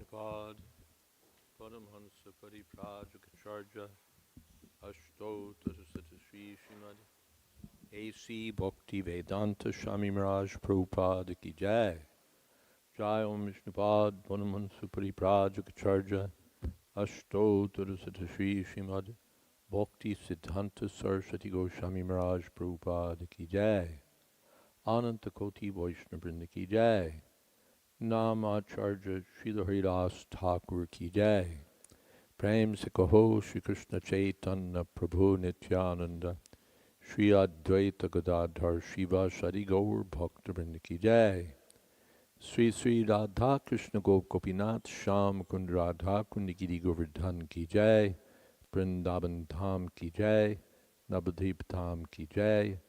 Vishnupad Paramhansa Pariprajukacharya Ashto Tadasata Sri Srimad A.C. Bhakti Vedanta Swami Maharaj Prabhupada Ki Jai Jai Om Vishnupad Paramhansa Pariprajukacharya Ashto Tadasata Sri Srimad Bhakti Siddhanta Saraswati Goswami Maharaj Prabhupada Ki Jai Ananta Koti Vaishnavrinda Ki Jai Namacharya Srila Haridas Thakur Ki Jai Prem Se Kaho Shri Krishna Chaitanya Prabhu Nityananda Shri Advaita Gadadhar Shiva Shadi Gaur Bhaktivinoda Ki Jai Sri Sri Radha Krishna Gopinath Sham Kund Radha Kundikiri Govardhan Ki Jai Vrindavan Dham Ki Jai Navadvip Dham Ki Jai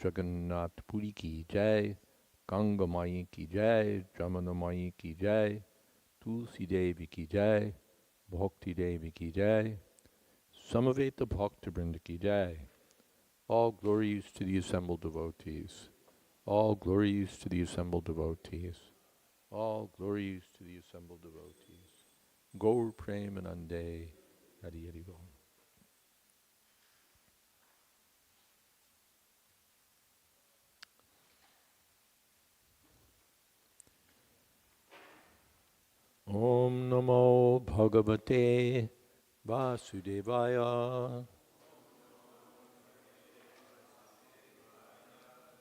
Jagannath Puri Ki Jai Ganga Mai Ki Jai Jamuna Mai Ki Jai Tulsi Devi Ki Jai Bhakti Devi Ki Jai Samaveta Bhaktivinoda Ki Jai. All glories to the assembled devotees. All glories to the assembled devotees. All glories to the assembled devotees. Gaur Premanande Hari Hari Bol. Om Namo Bhagavate Vasudevaya.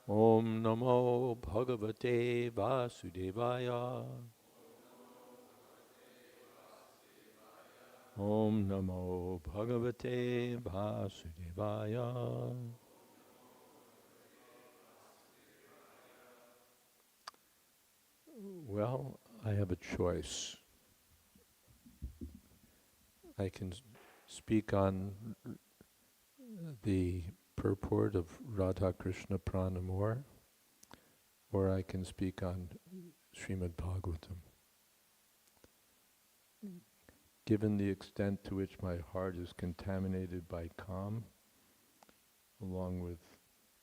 Om Namo Bhagavate Vasudevaya. Om Namo Bhagavate Vasudevaya. Well, I have a choice. I can speak on the purport of Radha Krishna Pranamur, or I can speak on Srimad Bhagavatam. Given the extent to which my heart is contaminated by Kam, along with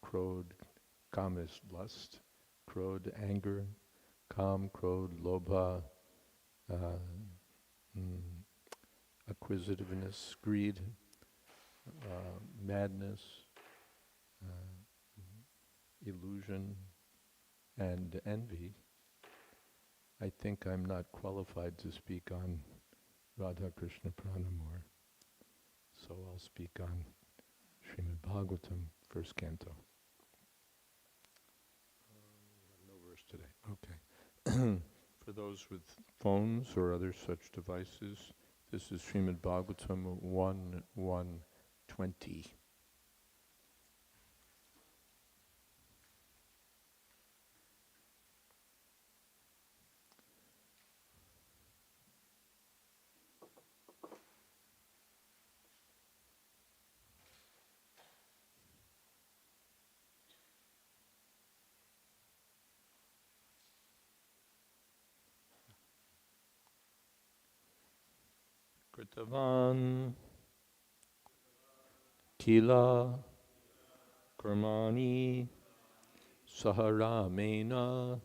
Krodh, Kam is lust, Krodh, anger, Kam, Krodh, Lobha, acquisitiveness, greed, madness, illusion, and envy, I think I'm not qualified to speak on Radha Krishna Pranamur. So I'll speak on Srimad Bhagavatam, first canto. We have no verse today. Okay. For those with phones or other such devices, this is Srimad Bhagavatam 1:120. Kritavan Kila Karmani Saharamena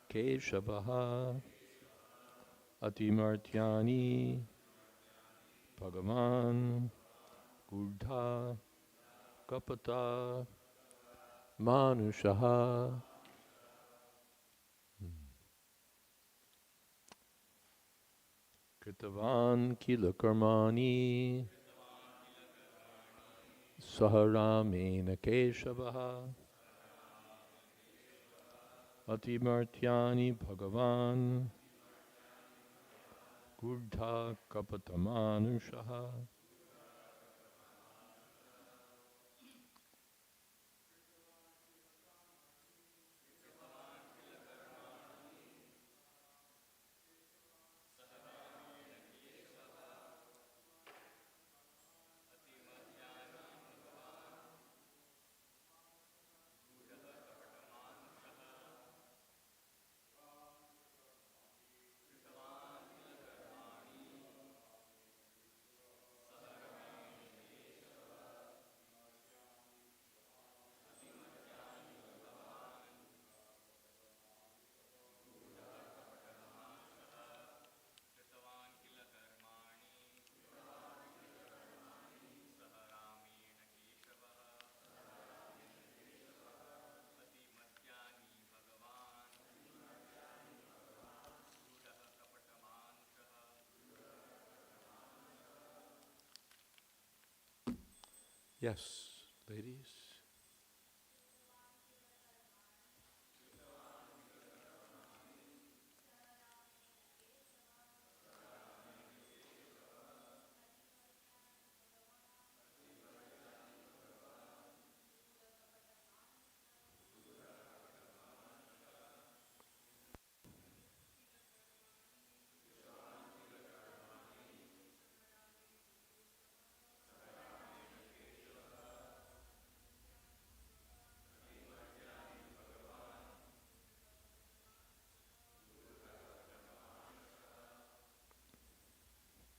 Keshavaha Atimartyani Bhagavan Buddha Kapata Manushaha. Kritavan Kila Karmani Saharamena Keshavaha Atimartyani Bhagavan Buddha Kapata Manushaha. Yes, ladies.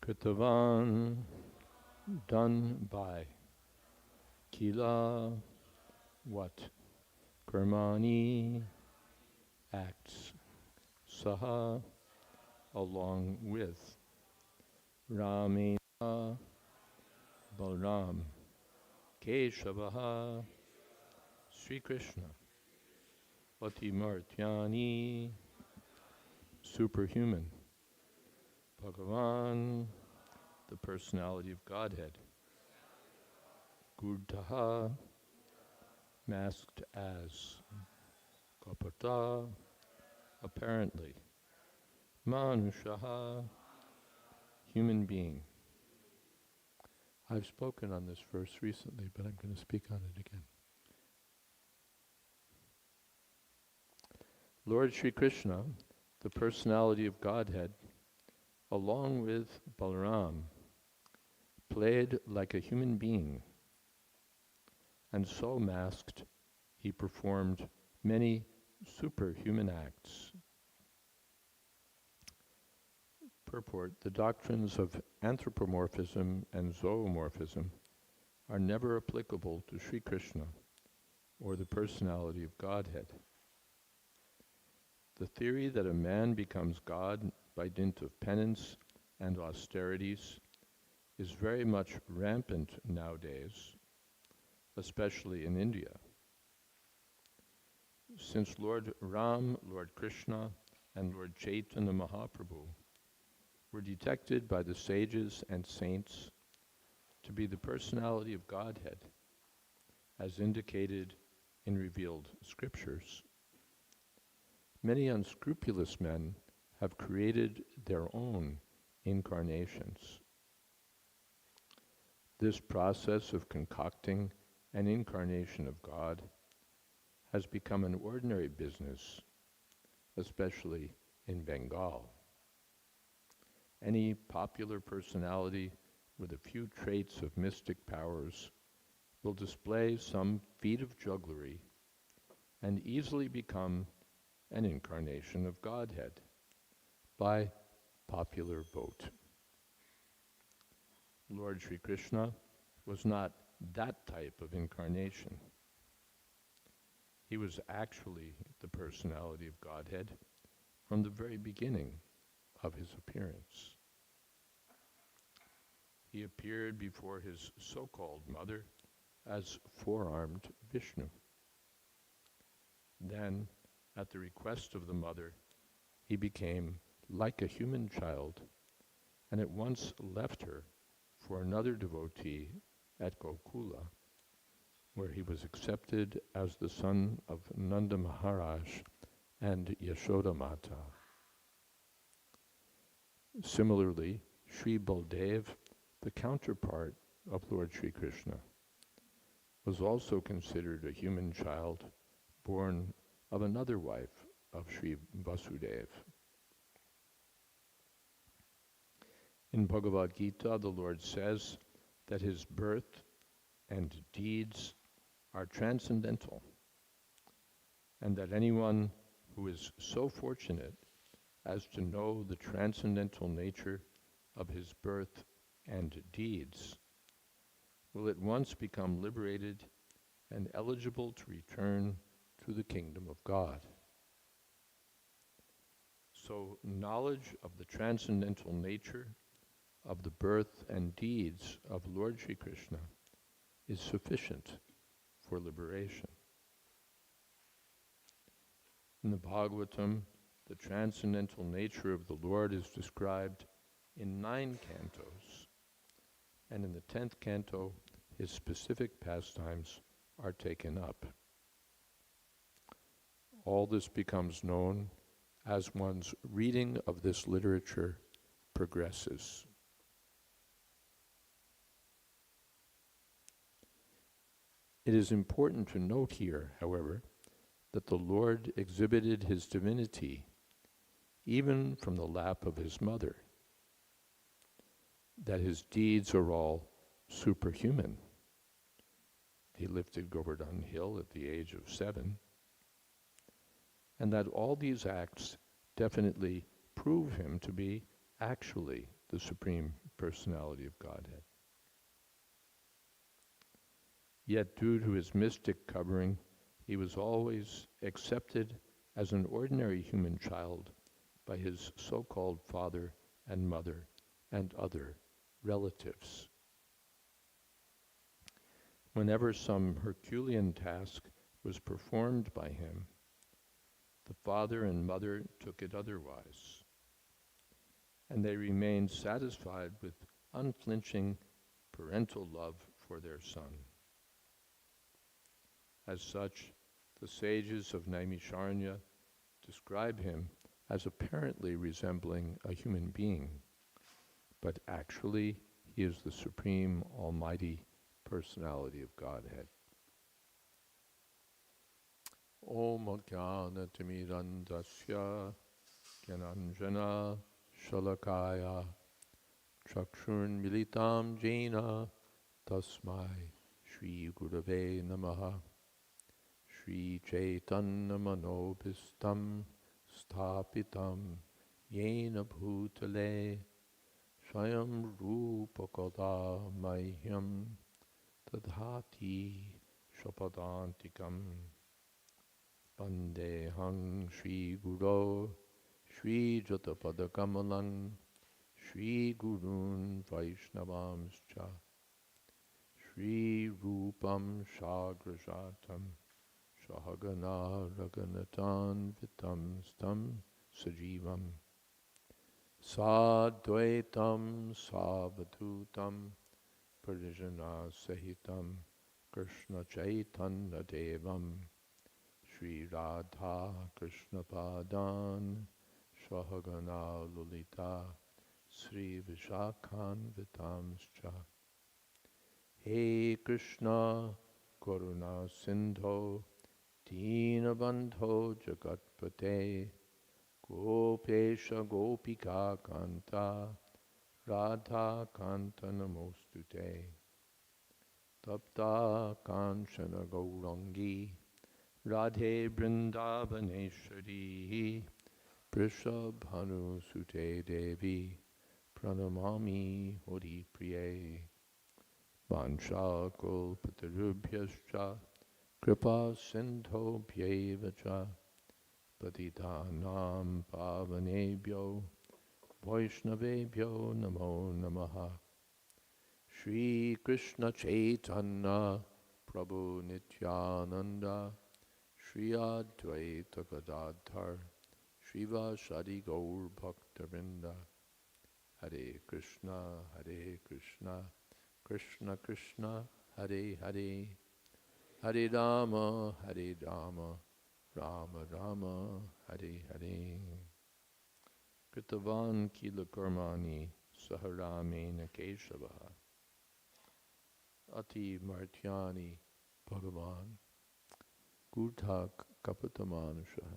Kritavan, done by. Kila, what? Karmani, acts. Saha, along with. Ramena, Balram. Keshavaha, Sri Krishna. Patimartyani, superhuman. Bhagavan, the personality of Godhead. Gurtaha, masked as. Kapata, apparently. Manushaha, human being. I've spoken on this verse recently, but I'm going to speak on it again. Lord Sri Krishna, the personality of Godhead, along with Balaram, played like a human being, and so masked, he performed many superhuman acts. Purport: the doctrines of anthropomorphism and zoomorphism are never applicable to Sri Krishna or the personality of Godhead. The theory that a man becomes God by dint of penance and austerities is very much rampant nowadays, especially in India. Since Lord Ram, Lord Krishna, and Lord Chaitanya Mahaprabhu were detected by the sages and saints to be the personality of Godhead, as indicated in revealed scriptures, many unscrupulous men have created their own incarnations. This process of concocting an incarnation of God has become an ordinary business, especially in Bengal. Any popular personality with a few traits of mystic powers will display some feat of jugglery and easily become an incarnation of Godhead by popular vote. Lord Sri Krishna was not that type of incarnation. He was actually the personality of Godhead from the very beginning of his appearance. He appeared before his so-called mother as four-armed Vishnu. Then, at the request of the mother, he became like a human child and at once left her for another devotee at Gokula, where he was accepted as the son of Nanda Maharaj and Yashoda Mata. Similarly, Sri Baldev, the counterpart of Lord Sri Krishna, was also considered a human child born of another wife of Sri Vasudev. In Bhagavad Gita, the Lord says that his birth and deeds are transcendental, and that anyone who is so fortunate as to know the transcendental nature of his birth and deeds will at once become liberated and eligible to return to the kingdom of God. So knowledge of the transcendental nature of the birth and deeds of Lord Sri Krishna is sufficient for liberation. In the Bhagavatam, the transcendental nature of the Lord is described in 9 cantos, and in the 10th canto, his specific pastimes are taken up. All this becomes known as one's reading of this literature progresses. It is important to note here, however, that the Lord exhibited his divinity even from the lap of his mother, that his deeds are all superhuman. He lifted Govardhan Hill at the age of 7, and that all these acts definitely prove him to be actually the Supreme Personality of Godhead. Yet due to his mystic covering, he was always accepted as an ordinary human child by his so-called father and mother and other relatives. Whenever some Herculean task was performed by him, the father and mother took it otherwise, and they remained satisfied with unflinching parental love for their son. As such, the sages of Naimisharanya describe him as apparently resembling a human being, but actually he is the Supreme Almighty Personality of Godhead. Om Jnana Timirandasya Gyananjana Shalakaya Chakshurn Militam Jena Tasmai Shri Gurave Namaha Shri Chaitanya Manobhistam Sthapitam Yena Bhutale Swayam Rupakada Mahyam Tadhati Shapadantikam Vandehang Shri Guru Shri Jatapadakamalam Shri Gurun Vaishnavamscha Shri Rupam Shagrajatam Shahagana Raganatan Vitam Stam Sajivam Sadvaitam Savadhutam Parijana Sahitam Krishna Chaitanya Devam Shri Radha Krishna Padan Shahagana Lulita Sri Vishakhan Vitamscha He Krishna Karuna Sindho Dinabandho Jagatpate Gopesha Gopika Kanta Radha Kanta Namostute Tapta Kanchana Gaurangi Radhe Vrindavaneshwari Prishabhanu Sute Devi Pranamami Hori Priye Vansha Kalpatarubhyascha Kripa Sindho Bhyevacha Patitanam Pavanebhyo Vaishnavebhyo Namo Namaha Shri Krishna Chaitanya Prabhu Nityananda Shri Advaita Gadadhar Srivasadi Gaur Bhaktavinda Hare Krishna Krishna Krishna Hare Hare Hare Rama Rama Rama Hare Hare Kritavan Kila Karmani Saharamena Keshavaha Ati Martyani Bhagavan Gurtak Kapatamanusha.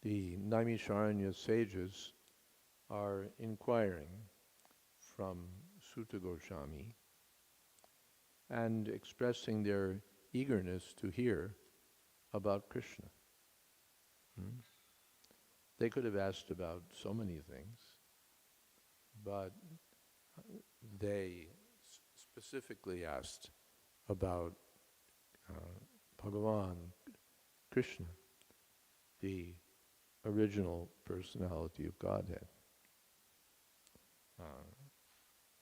The Naimisharanya sages are inquiring from Sutta Goswami and expressing their eagerness to hear about Krishna. They could have asked about so many things, but they specifically asked about Bhagavan, Krishna, the original personality of Godhead.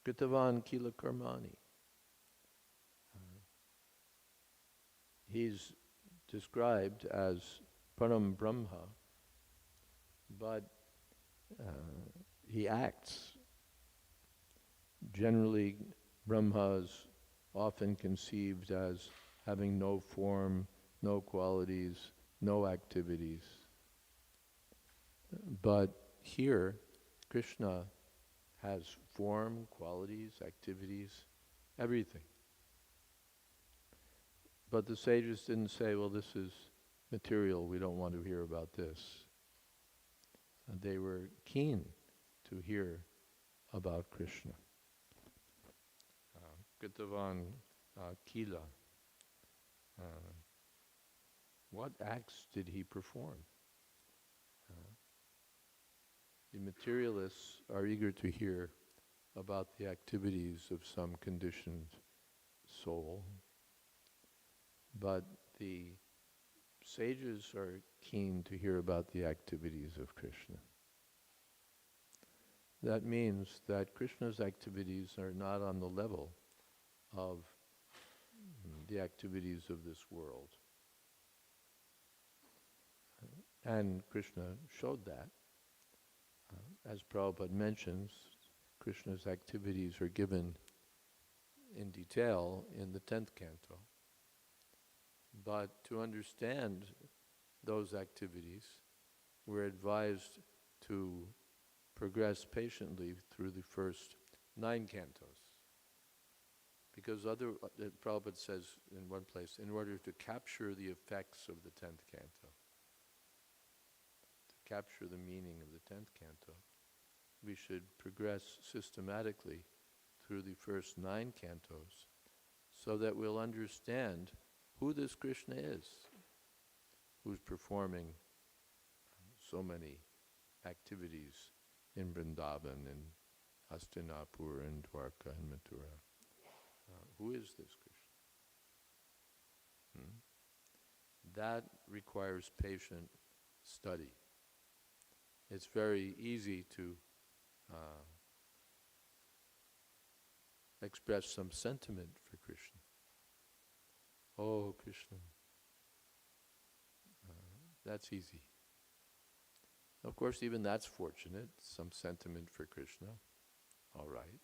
Kritavan Kila Karmani. He's described as Param Brahma, but he acts Generally, Brahma is often conceived as having no form, no qualities, no activities. But here, Krishna has form, qualities, activities, everything. But the sages didn't say, well, this is material, we don't want to hear about this. And they were keen to hear about Krishna. Kritavan Kila. What acts did he perform? The materialists are eager to hear about the activities of some conditioned soul, but the sages are keen to hear about the activities of Krishna. That means that Krishna's activities are not on the level of the activities of this world. And Krishna showed that. As Prabhupada mentions, Krishna's activities are given in detail in the 10th canto. But to understand those activities, we're advised to progress patiently through the first 9 cantos. Because Prabhupada says in one place, in order to capture the effects of the 10th canto, to capture the meaning of the 10th canto, we should progress systematically through the first 9 cantos so that we'll understand who this Krishna is, who's performing so many activities in Vrindavan, in Hastinapur, in Dwarka, and Mathura. Who is this Krishna? That requires patient study. It's very easy to express some sentiment for Krishna. Oh, Krishna. That's easy. Of course, even that's fortunate, some sentiment for Krishna. All right.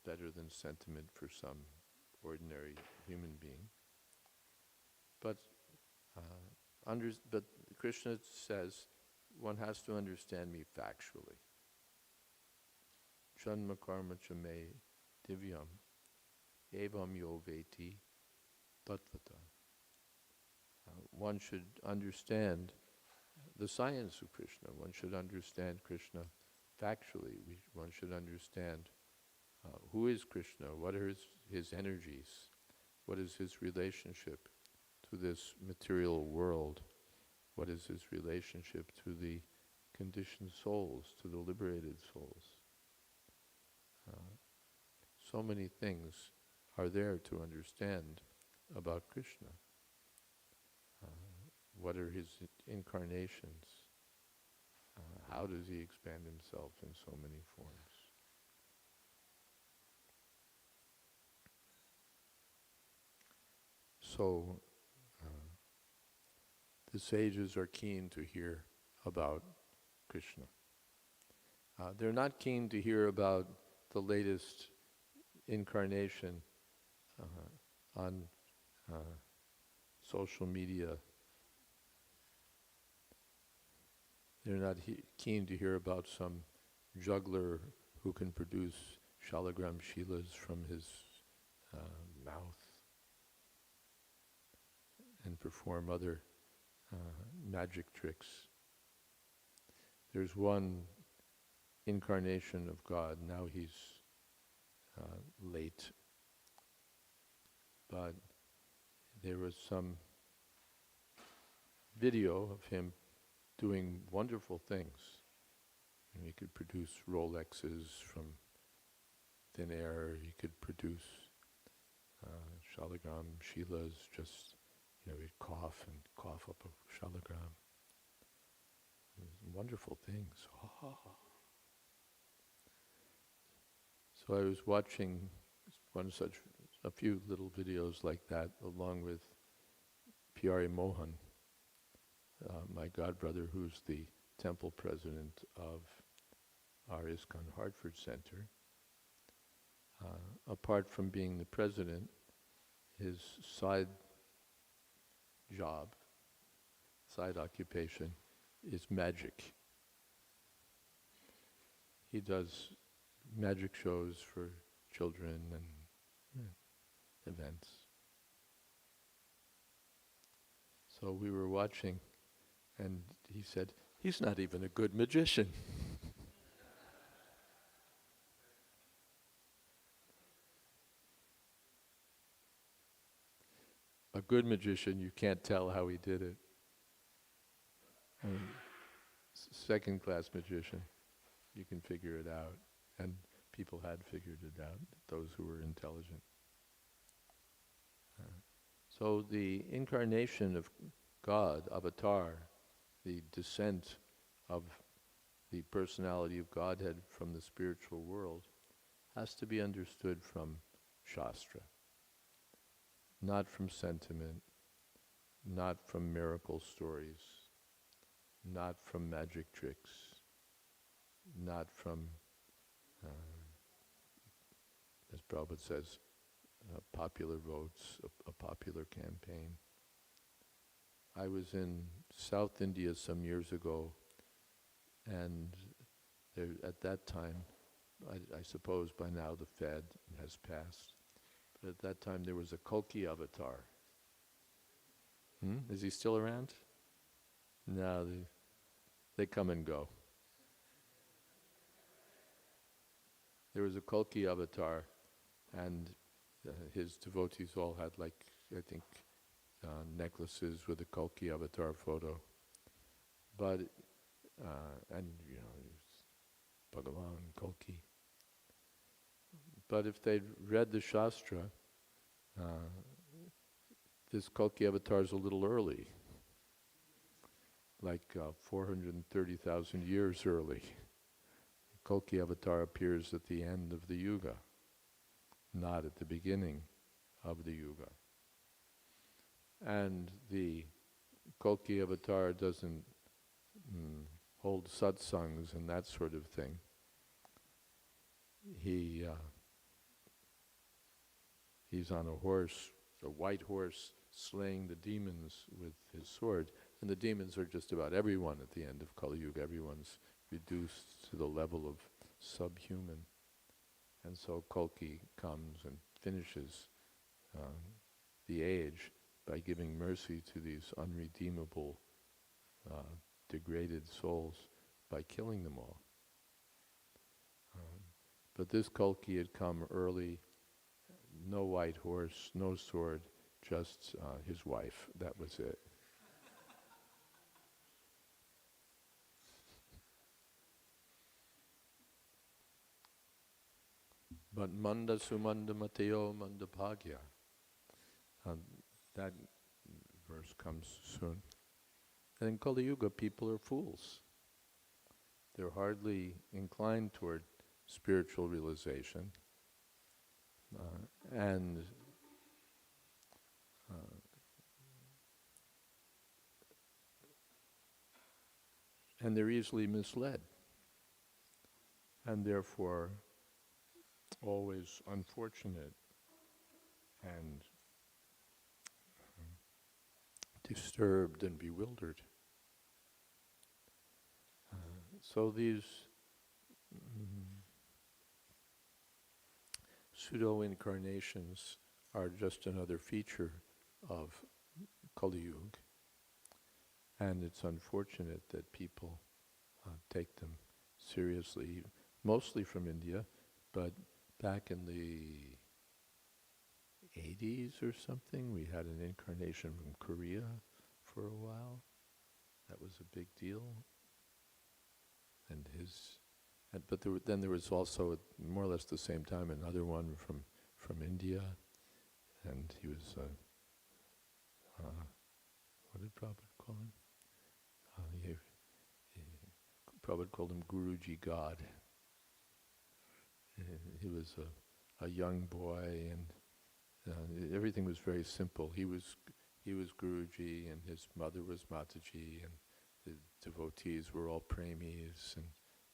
Better than sentiment for some ordinary human being. But Krishna says one has to understand me factually. Janma karma cha me divyam evam yo veti tattvata. One should understand the science of Krishna. One should understand Krishna factually. One should understand who is Krishna, what are his energies, what is his relationship to this material world, what is his relationship to the conditioned souls, to the liberated souls. So many things are there to understand about Krishna. What are his incarnations? How does he expand himself in so many forms? So, the sages are keen to hear about Krishna. They're not keen to hear about the latest incarnation on social media. They're not keen to hear about some juggler who can produce shalagram shilas from his mouth and perform other magic tricks. There's one incarnation of God, now he's late, but there was some video of him doing wonderful things. He could produce Rolexes from thin air, he could produce shalagram shilas, just, he'd cough up a shalagram. Wonderful things. So I was watching a few little videos like that, along with P.R.A. Mohan, my godbrother, who's the temple president of our ISKCON Hartford Center. apart from being the president, his side job, side occupation, is magic. He does magic shows for children and events. So we were watching, and he said, "He's not even a good magician." A good magician, you can't tell how he did it. Second-class magician, you can figure it out. And people had figured it out, those who were intelligent. So the incarnation of God, avatar, the descent of the personality of Godhead from the spiritual world, has to be understood from Shastra, not from sentiment, not from miracle stories, not from magic tricks, not from, as Prabhupada says, popular votes, a popular campaign. I was in South India some years ago, and there, at that time, I suppose by now the fad has passed, but at that time there was a Kalki avatar. Is he still around? No, they come and go. There was a Kalki avatar, and his devotees all had, like, I think, necklaces with a Kalki avatar photo. But, and you know, Bhagavan, Kalki. But if they'd read the Shastra, this Kalki avatar is a little early, like 430,000 years early. Kalki avatar appears at the end of the Yuga, not at the beginning of the Yuga. And the Kalki avatar doesn't hold satsangs and that sort of thing. He's on a horse, a white horse, slaying the demons with his sword. And the demons are just about everyone at the end of Kali Yuga. Everyone's reduced to the level of subhuman. And so Kalki comes and finishes the age by giving mercy to these unredeemable, degraded souls by killing them all. But this Kalki had come early, no white horse, no sword, just his wife. That was it. But Manda Sumanda Mateo Manda Bhagya. That verse comes soon. And in Kali Yuga, people are fools. They're hardly inclined toward spiritual realization. And they're easily misled. And therefore, always unfortunate and disturbed and bewildered. So these pseudo-incarnations are just another feature of Kali Yuga. And it's unfortunate that people take them seriously, mostly from India, but back in the 80s or something, we had an incarnation from Korea for a while. That was a big deal. But then there was also, at more or less the same time, another one from India, and he was, what did Prabhupada call him? Prabhupada called him Guruji God. He was a young boy, and everything was very simple. He was Guruji, and his mother was Mataji, and the devotees were all premis,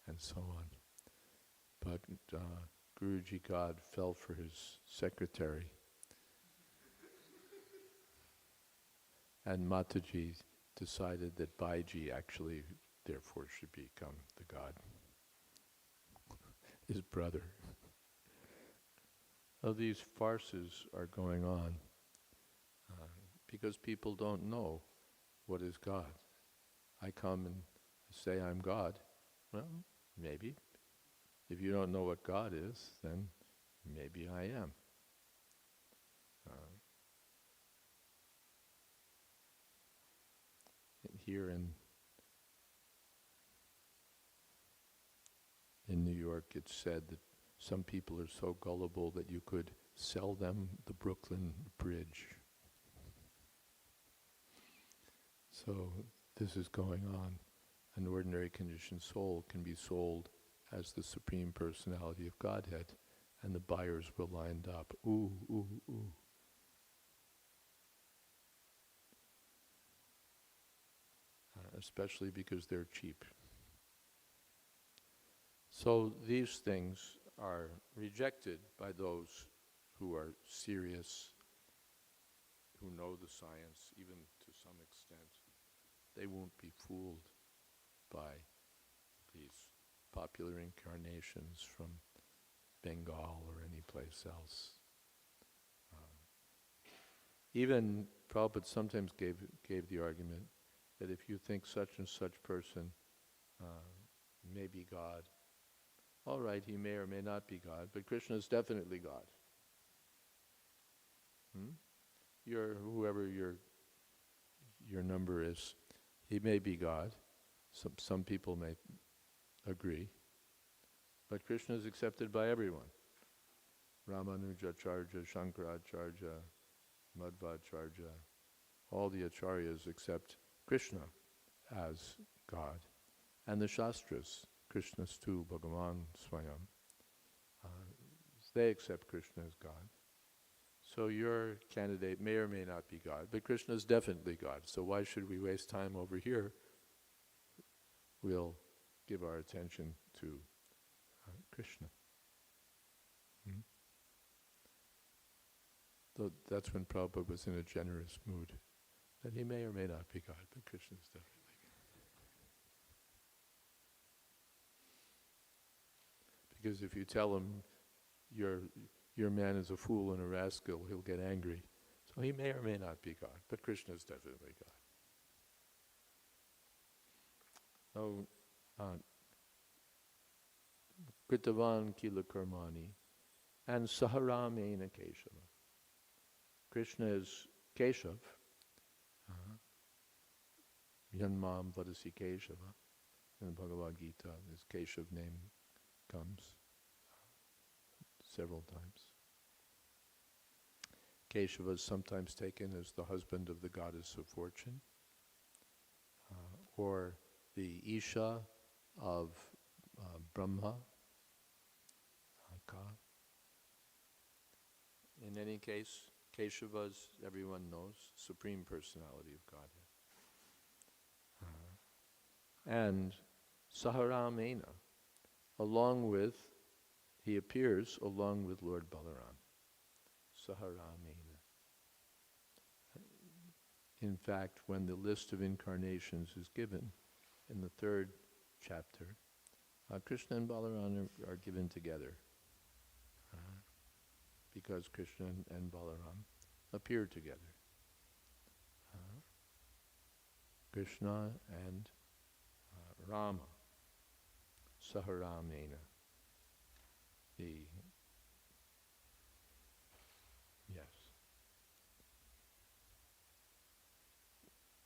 and so on. But Guruji God fell for his secretary. And Mataji decided that Baiji actually, therefore, should become the god. His brother. So these farces are going on because people don't know what is God. I come and say I'm God. Well, maybe. If you don't know what God is, then maybe I am. Here in New York, it's said that some people are so gullible that you could sell them the Brooklyn Bridge. So this is going on. An ordinary conditioned soul can be sold as the Supreme Personality of Godhead, and the buyers will line up. Ooh, ooh, ooh. Especially because they're cheap. So these things are rejected by those who are serious, who know the science, even to some extent. They won't be fooled by these popular incarnations from Bengal or any place else. Even Prabhupada sometimes gave the argument that if you think such and such person may be God, all right, he may or may not be God, but Krishna is definitely God. Whoever your number is, he may be God. Some people may agree, but Krishna is accepted by everyone. Ramanujacharya, Shankaracharya, Madhvacharya, all the acharyas accept Krishna as God. And the Shastras, Krishna's too, Bhagavan Swayam, they accept Krishna as God. So your candidate may or may not be God, but Krishna is definitely God. So why should we waste time over here? We'll give our attention to Krishna. So that's when Prabhupada was in a generous mood, that he may or may not be God, but Krishna is definitely God. Because if you tell him your man is a fool and a rascal, he'll get angry. So he may or may not be God, but Krishna is definitely God. Oh, Kritavan Kila Karmani and Saharamena Keshava. Krishna is Keshav. Yanmam Vadasi Keshava. In the Bhagavad Gita, this Keshav name comes several times. Keshava is sometimes taken as the husband of the goddess of fortune, or the Isha of Brahma. In any case, Keshava, as everyone knows, Supreme Personality of Godhead. And Saharamena, he appears along with Lord Balaram. Saharamena. In fact, when the list of incarnations is given in the third chapter, Krishna and Balaram are given together because Krishna and Balaram appear together. Krishna and Rama, Saharamena.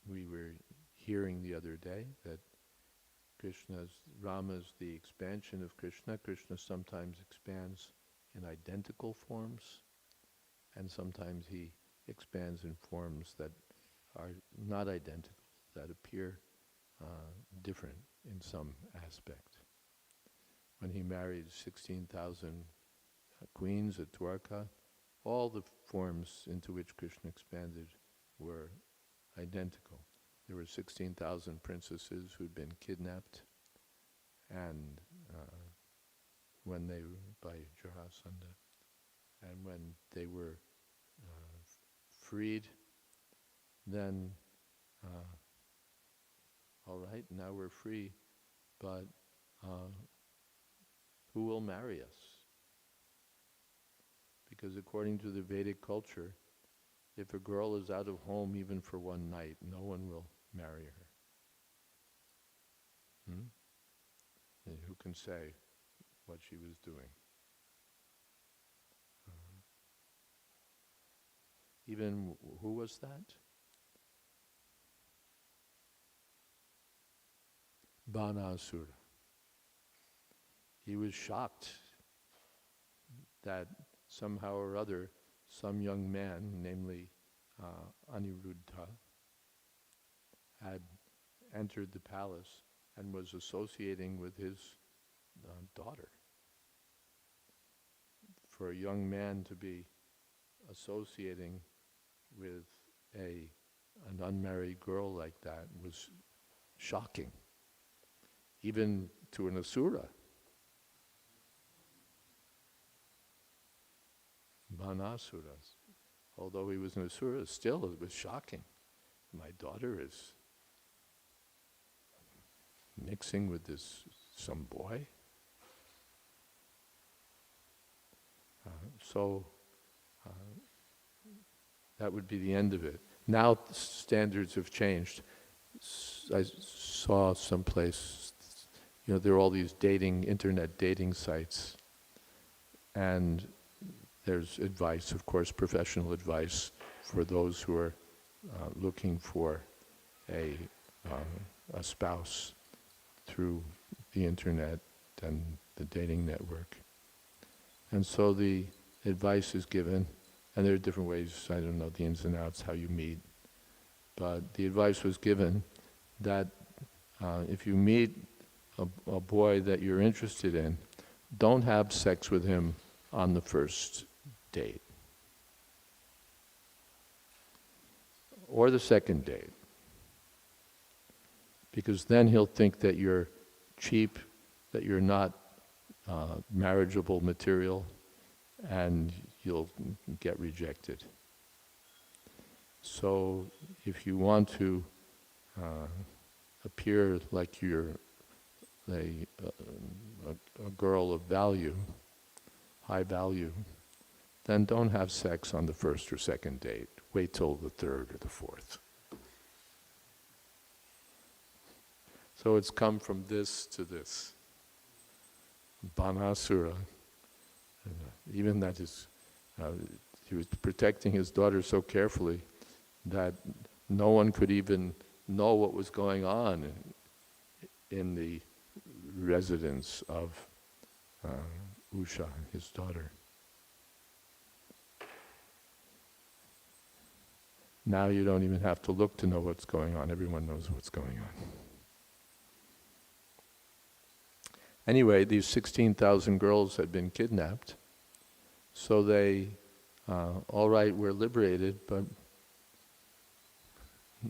We were hearing the other day that Rama is the expansion of Krishna. Krishna sometimes expands in identical forms, and sometimes he expands in forms that are not identical, that appear different in some aspect. When he married 16,000 queens at Dwarka, all the forms into which Krishna expanded were identical. There were 16,000 princesses who'd been kidnapped and when they by Jarasandha, and when they were freed, then all right, now we're free, but who will marry us? Because according to the Vedic culture, if a girl is out of home even for one night, no one will marry her. And who can say what she was doing? Even, who was that? Banasura. He was shocked that somehow or other some young man, namely Aniruddha, had entered the palace and was associating with his daughter. For a young man to be associating with an unmarried girl like that was shocking, even to an asura. Banasura, although he was an asura, still it was shocking. My daughter is mixing with some boy. So that would be the end of it. Now standards have changed. I saw someplace, there are all these internet dating sites, and there's advice, of course, professional advice for those who are looking for a spouse through the internet and the dating network. And so the advice is given, and there are different ways, I don't know the ins and outs, how you meet, but the advice was given that if you meet a boy that you're interested in, don't have sex with him on the first date or the second date, because then he'll think that you're cheap, that you're not marriageable material, and you'll get rejected. So if you want to appear like you're a girl of value, high value, then don't have sex on the first or second date. Wait till the third or the fourth. So it's come from this to this. Banasura, even that is, he was protecting his daughter so carefully that no one could even know what was going on in the residence of Usha, his daughter. Now you don't even have to look to know what's going on. Everyone knows what's going on. Anyway, these 16,000 girls had been kidnapped, so they, all right, we're liberated, but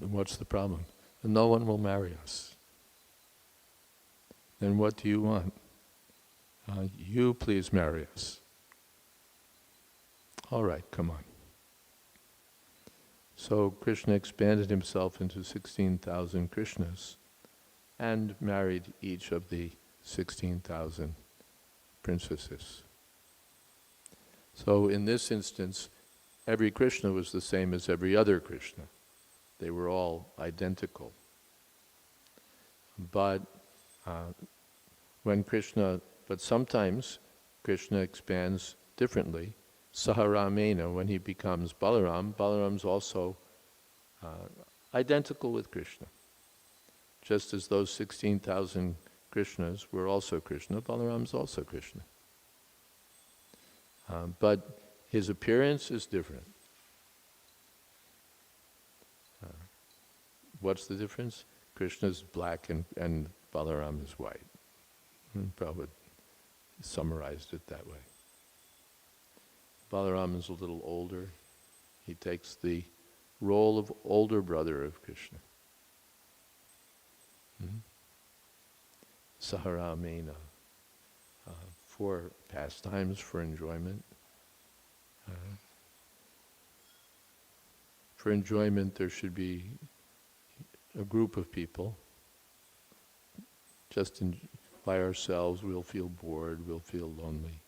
what's the problem? No one will marry us. Then what do you want? You please marry us. All right, come on. So Krishna expanded himself into 16,000 Krishnas and married each of the 16,000 princesses. So in this instance, every Krishna was the same as every other Krishna. They were all identical. But sometimes Krishna expands differently. Saharamena, when he becomes Balaram, Balaram's also identical with Krishna. Just as those 16,000 Krishnas were also Krishna, Balaram's also Krishna. But his appearance is different. What's the difference? Krishna's black and Balaram is white. Prabhupada summarized it that way. Balaram is a little older. He takes the role of older brother of Krishna. Saharamena, for pastimes, for enjoyment. For enjoyment, there should be a group of people. Just by ourselves, we'll feel bored, we'll feel lonely.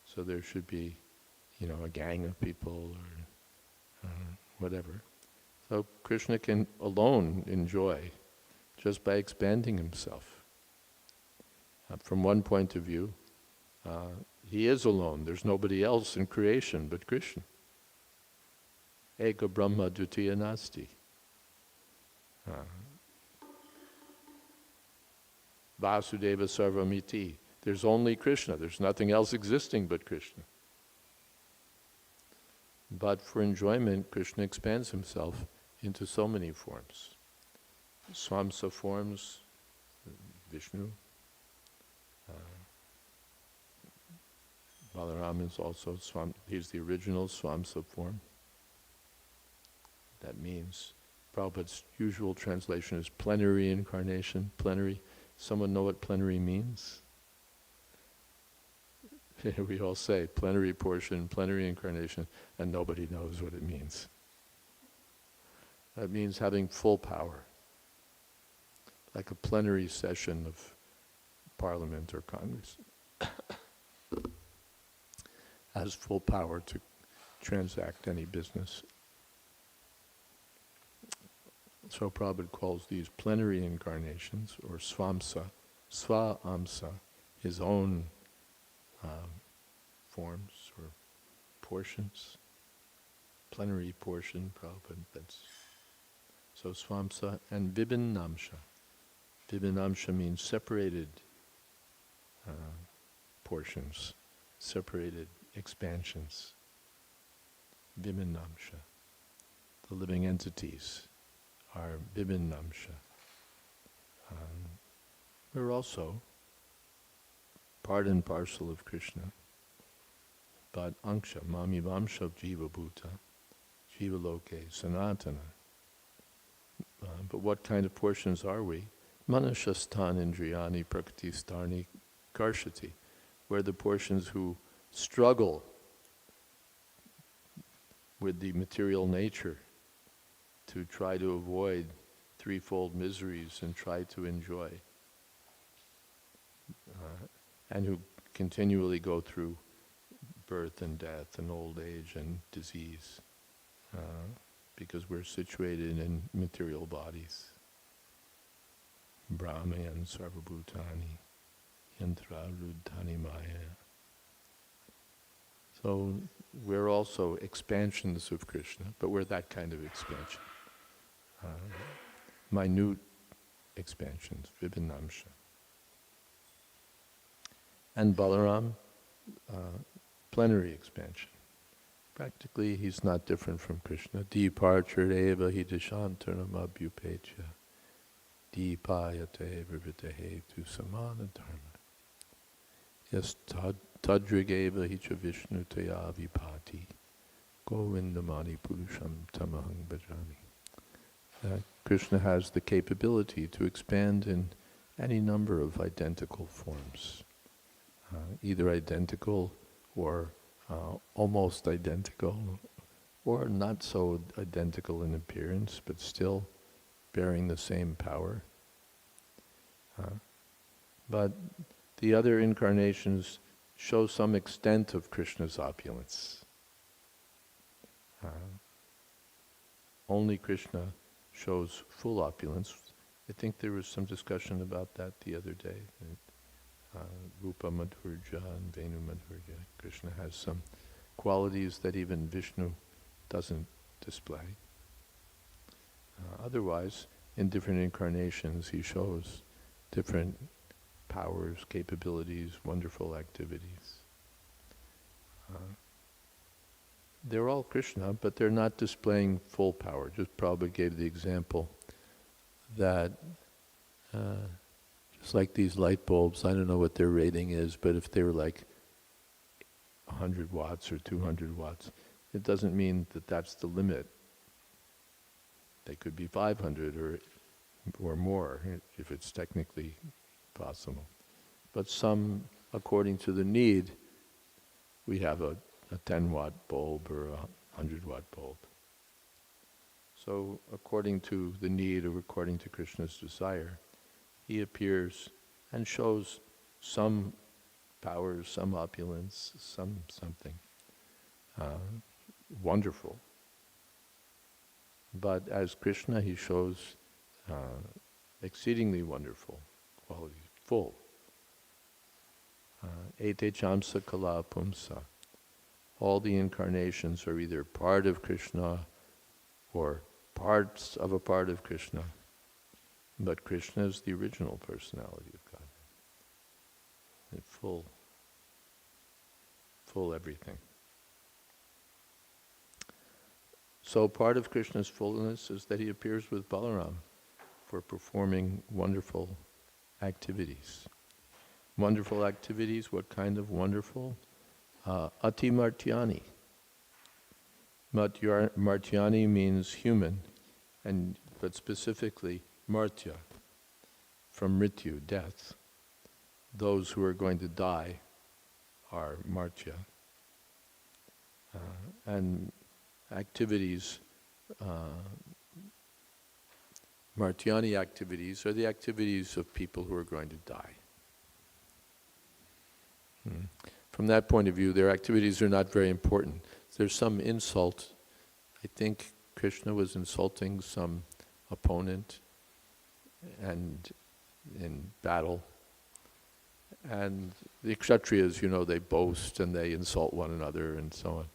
So there should be, a gang of people or whatever. So Krishna can alone enjoy just by expanding himself. From one point of view, he is alone. There's nobody else in creation but Krishna. Eka Brahma Dvitiya Nasti. Vasudeva Sarvamiti. There's only Krishna. There's nothing else existing but Krishna. But for enjoyment, Krishna expands himself into so many forms. Swamsa forms, Vishnu. Balaram is also he's the original Swamsa form. That means, Prabhupada's usual translation is plenary incarnation. Plenary. Someone know what plenary means? We all say plenary portion, plenary incarnation, and nobody knows what it means. That means having full power, like a plenary session of Parliament or Congress. Has full power to transact any business. So Prabhupada calls these plenary incarnations, or swamsa, sva-amsa, his own forms or portions. Plenary portion, Prabhupada, so swamsa and vibhinnamsha. Vibhinnamsha means separated portions, separated expansions. Vibhinnamsha. The living entities are vibhinnamsha. We're also part and parcel of Krishna, but anksha, mami vamsha jiva bhuta, jiva loke sanatana. But what kind of portions are we? Manashastan indriyani praktistarni karshati. We're the portions who struggle with the material nature to try to avoid threefold miseries and try to enjoy. And who continually go through birth and death and old age and disease because we're situated in material bodies. Brahmayan sarvabhutani yantra ruddhani maya. So we're also expansions of Krishna, but we're that kind of expansion. Minute expansions, vibhinnamsha. And Balaram, plenary expansion. Practically, he's not different from Krishna. Departure eva hi deshantaram abhyupecha. Deepayate vrivitahe tu samana dharma. Yes, tadrigeva hi cha vishnu taya vipati. Govindamani purusham tamahang bhajami. Krishna has the capability to expand in any number of identical forms. Either identical or almost identical, or not so identical in appearance, but still bearing the same power. But the other incarnations show some extent of Krishna's opulence. Only Krishna shows full opulence. I think there was some discussion about that the other day. Rupa Madhurja and Venu Madhurja. Krishna has some qualities that even Vishnu doesn't display. Otherwise, in different incarnations, he shows different powers, capabilities, wonderful activities. They're all Krishna, but they're not displaying full power. Just Prabhupada gave the example that just like these light bulbs, I don't know what their rating is, but if they're like 100 watts or 200 watts, it doesn't mean that that's the limit. They could be 500 or more, if it's technically possible. But some, according to the need, we have a 10-watt bulb or a 100-watt bulb. So according to the need or according to Krishna's desire, he appears and shows some powers, some opulence, something wonderful. But as Krishna, he shows exceedingly wonderful qualities, full. Ete chamsa kala pumsa. All the incarnations are either part of Krishna or parts of a part of Krishna. But Krishna is the original personality of God. And full everything. So part of Krishna's fullness is that he appears with Balaram for performing wonderful activities. Wonderful activities, what kind of wonderful? Ati Martyani. Martyani means human, but specifically Martya, from Mrityu, death. Those who are going to die are Martya. And activities, Martyani activities are the activities of people who are going to die. From that point of view, their activities are not very important. There's some insult. I think Krishna was insulting some opponent and in battle. And the Kshatriyas, they boast and they insult one another and so on.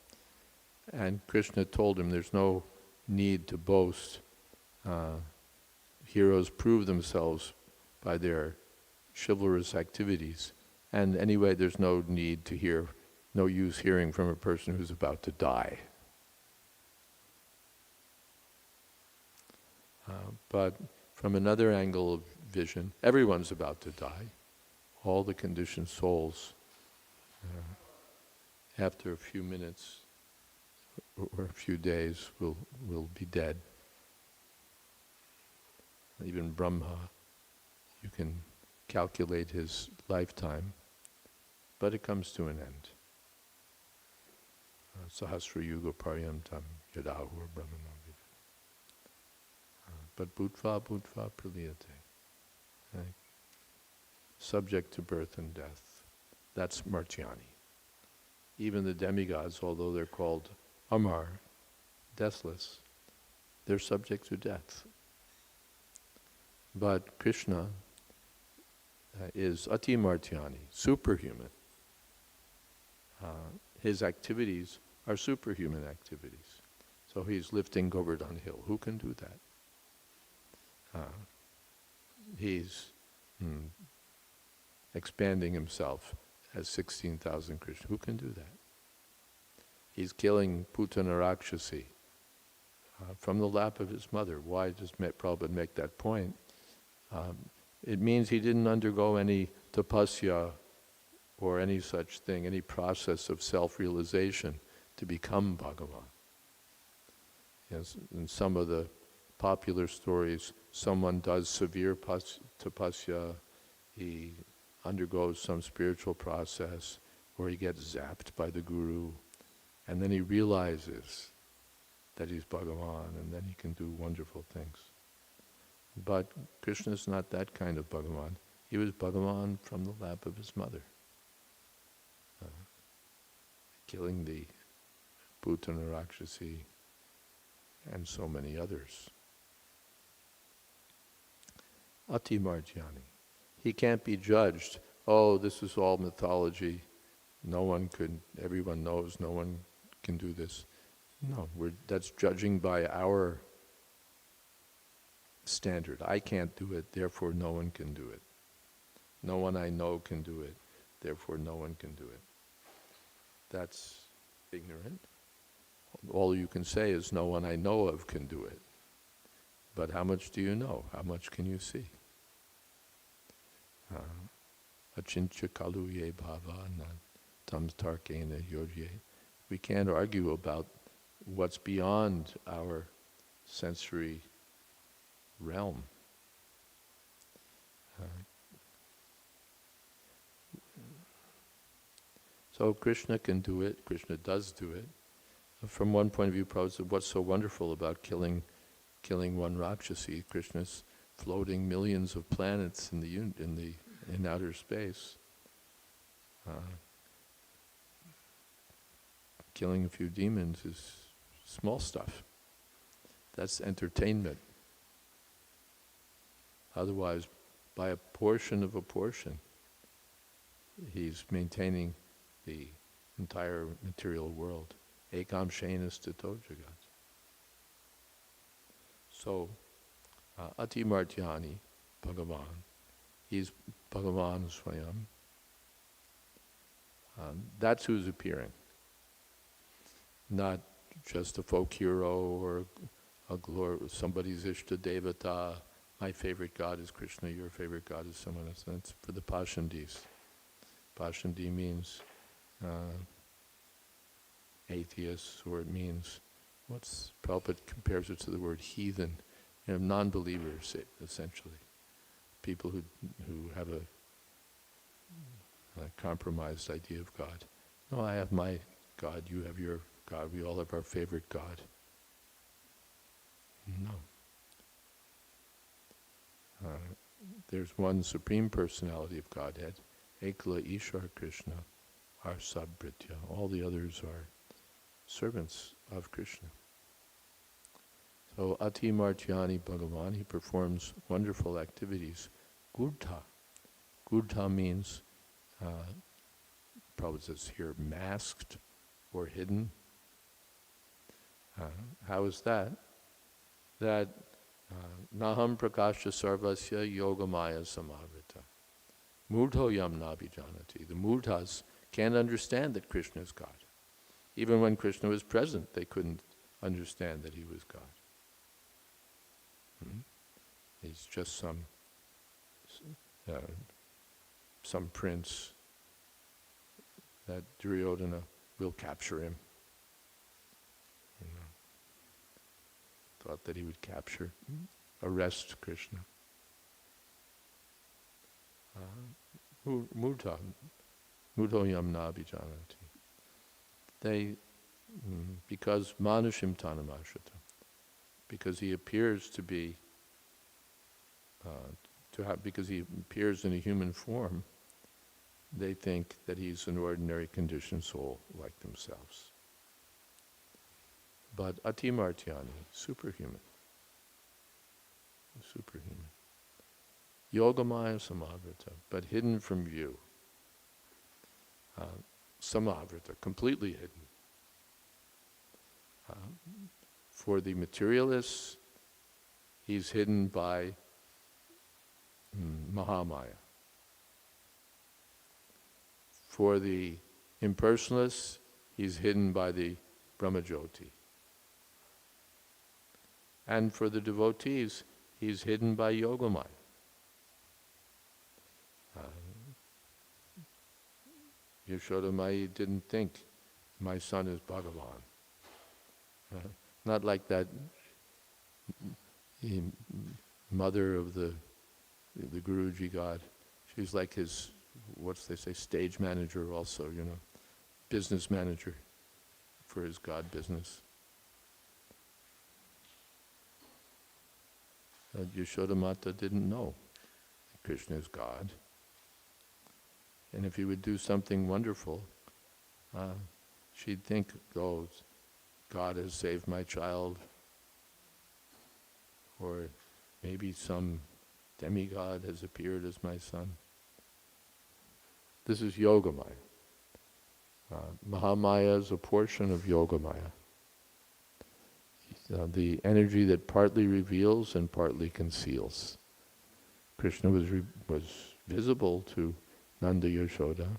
And Krishna told him there's no need to boast. Heroes prove themselves by their chivalrous activities. And anyway, there's no need to hear, no use hearing from a person who's about to die. But from another angle of vision, everyone's about to die. All the conditioned souls, after a few minutes or a few days, will be dead. Even Brahma, you can calculate his lifetime, but it comes to an end. Sahasra yuga paryantam yadahur brahmana vida. But bhutva praliyate. Subject to birth and death. That's Martyani. Even the demigods, although they're called Amar, deathless, they're subject to death. But Krishna is Ati Martyani, superhuman. His activities are superhuman activities. So he's lifting Govardhan Hill. Who can do that? He's expanding himself as 16,000 Krishna. Who can do that? He's killing Putana Rakshasi from the lap of his mother. Why does Prabhupada make that point? It means he didn't undergo any tapasya or any such thing, any process of self-realization to become Bhagavan. Yes, in some of the popular stories, someone does severe tapasya, he undergoes some spiritual process, or he gets zapped by the guru, and then he realizes that he's Bhagavan, and then he can do wonderful things. But Krishna is not that kind of Bhagavan. He was Bhagavan from the lap of his mother, killing the Putana Rakshasi and so many others. Ati Martyani. He can't be judged. Oh, this is all mythology. Everyone knows, no one can do this. No, that's judging by our standard. I can't do it, therefore no one can do it. No one I know can do it, therefore no one can do it. That's ignorant. All you can say is no one I know of can do it. But how much do you know? How much can you see? Achintya kalu ye bhava na tam tarkena yodye. We can't argue about what's beyond our sensory realm. So Krishna can do it, Krishna does do it. From one point of view, Prabhupada said, what's so wonderful about killing one Rakshasi? Krishna's floating millions of planets in outer space. Killing a few demons is small stuff. That's entertainment. Otherwise, by a portion of a portion, he's maintaining the entire material world. Ekam shenas tato jagat. So, Ati Martyani, Bhagavan, he's Bhagavan Swayam. That's who's appearing. Not just a folk hero or somebody's Ishta Devata. My favorite god is Krishna, your favorite god is someone else. That's for the Pashandis. Pashandi means atheists, or it means, Prabhupada compares it to the word heathen, non-believers, essentially. People who have a compromised idea of God. No, I have my God, you have your God, we all have our favorite God. No. There's one Supreme Personality of Godhead, Ekla Ishwar Krishna, our Sabhritya. All the others are servants of Krishna. So Ati Martyani Bhagavan, he performs wonderful activities. Gurta. Gurta means, Prabhupada says here, masked or hidden. How is that? That Naham Prakasha Sarvasya Yogamaya Samavrita. Murtho Yam Nabhijanati. The Murtas can't understand that Krishna is God. Even when Krishna was present, they couldn't understand that he was God. He's just some prince that Duryodhana will capture him. Thought that he would capture, arrest Krishna. Murta, Murto Yamna Abhijanati. Because Manushim Tanamashata, because he appears to be, because he appears in a human form, they think that he's an ordinary conditioned soul like themselves. But Ati Martyani, superhuman. Superhuman. Yogamaya Samavrita, but hidden from view. Samavrita, completely hidden. For the materialists, he's hidden by Mahamaya. For the impersonalists, he's hidden by the Brahmajyoti. And for the devotees, he's hidden by Yogamaya. Yashoda Mai didn't think my son is Bhagavan. Not like that mother of the Guruji God. She's like his, stage manager also, business manager for his God business. Yashoda Mata didn't know that Krishna is God. And if he would do something wonderful, she'd think, oh, God has saved my child. Or maybe some demigod has appeared as my son. This is Yogamaya. Mahamaya is a portion of Yogamaya. The energy that partly reveals and partly conceals. Krishna was visible to Nanda Yashoda,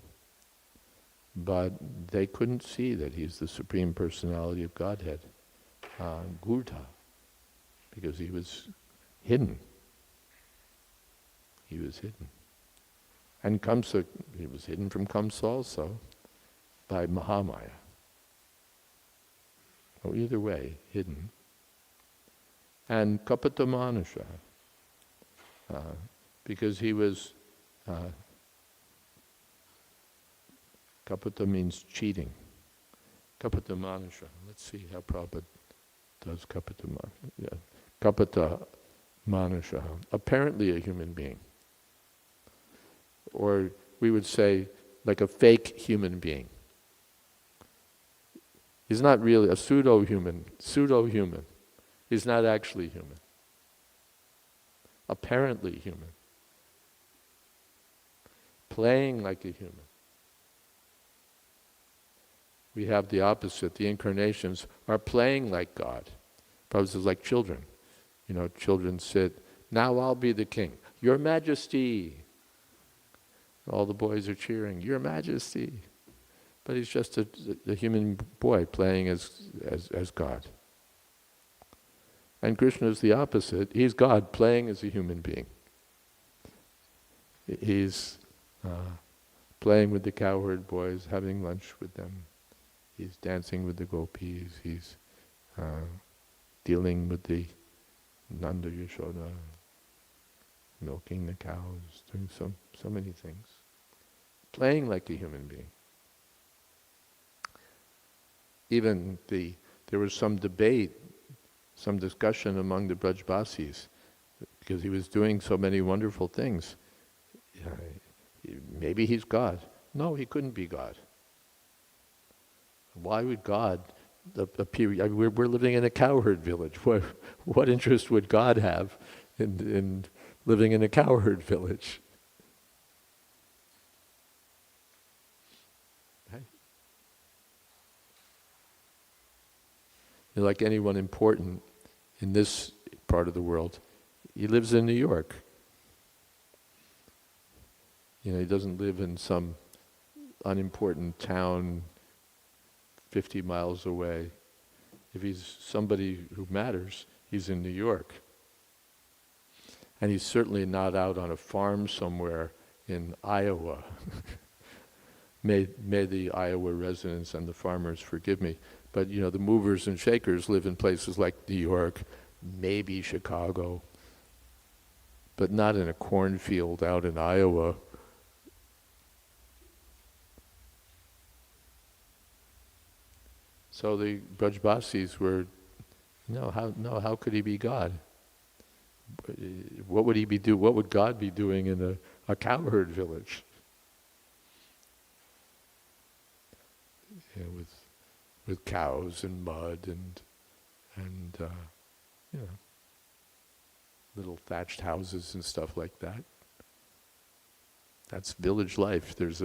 but they couldn't see that he's the Supreme Personality of Godhead, Gurta, because he was hidden. He was hidden. And Kamsa, he was hidden from Kamsa also by Mahamaya. So either way, hidden. And Kapata Manusha, because he was Kapata means cheating. Kapata manusha. Let's see how Prabhupada does kapata manusha. Yeah. Kapata manusha. Apparently a human being. Or we would say like a fake human being. He's not really a pseudo-human. He's not actually human. Apparently human. Playing like a human. We have the opposite. The incarnations are playing like God. Prabhupada says like children. Children sit, now I'll be the king. Your Majesty. All the boys are cheering, Your Majesty. But he's just a human boy playing as God. And Krishna is the opposite. He's God playing as a human being. He's playing with the cowherd boys, having lunch with them. He's dancing with the gopis. He's dealing with the Nanda Yashoda, milking the cows, doing so many things. Playing like a human being. Even there was some debate, some discussion among the Brajbasis, because he was doing so many wonderful things. Maybe he's God. No, he couldn't be God. Why would God appear? We're living in a cowherd village. What interest would God have in living in a cowherd village? Right? Like anyone important in this part of the world, he lives in New York. He doesn't live in some unimportant town 50 miles away. If he's somebody who matters, he's in New York. And he's certainly not out on a farm somewhere in Iowa. May the Iowa residents and the farmers forgive me. But the movers and shakers live in places like New York, maybe Chicago, but not in a cornfield out in Iowa. So the Brajbasis were, how could he be God? What would he be What would God be doing in a cowherd village? With cows and mud and little thatched houses and stuff like that. That's village life. There's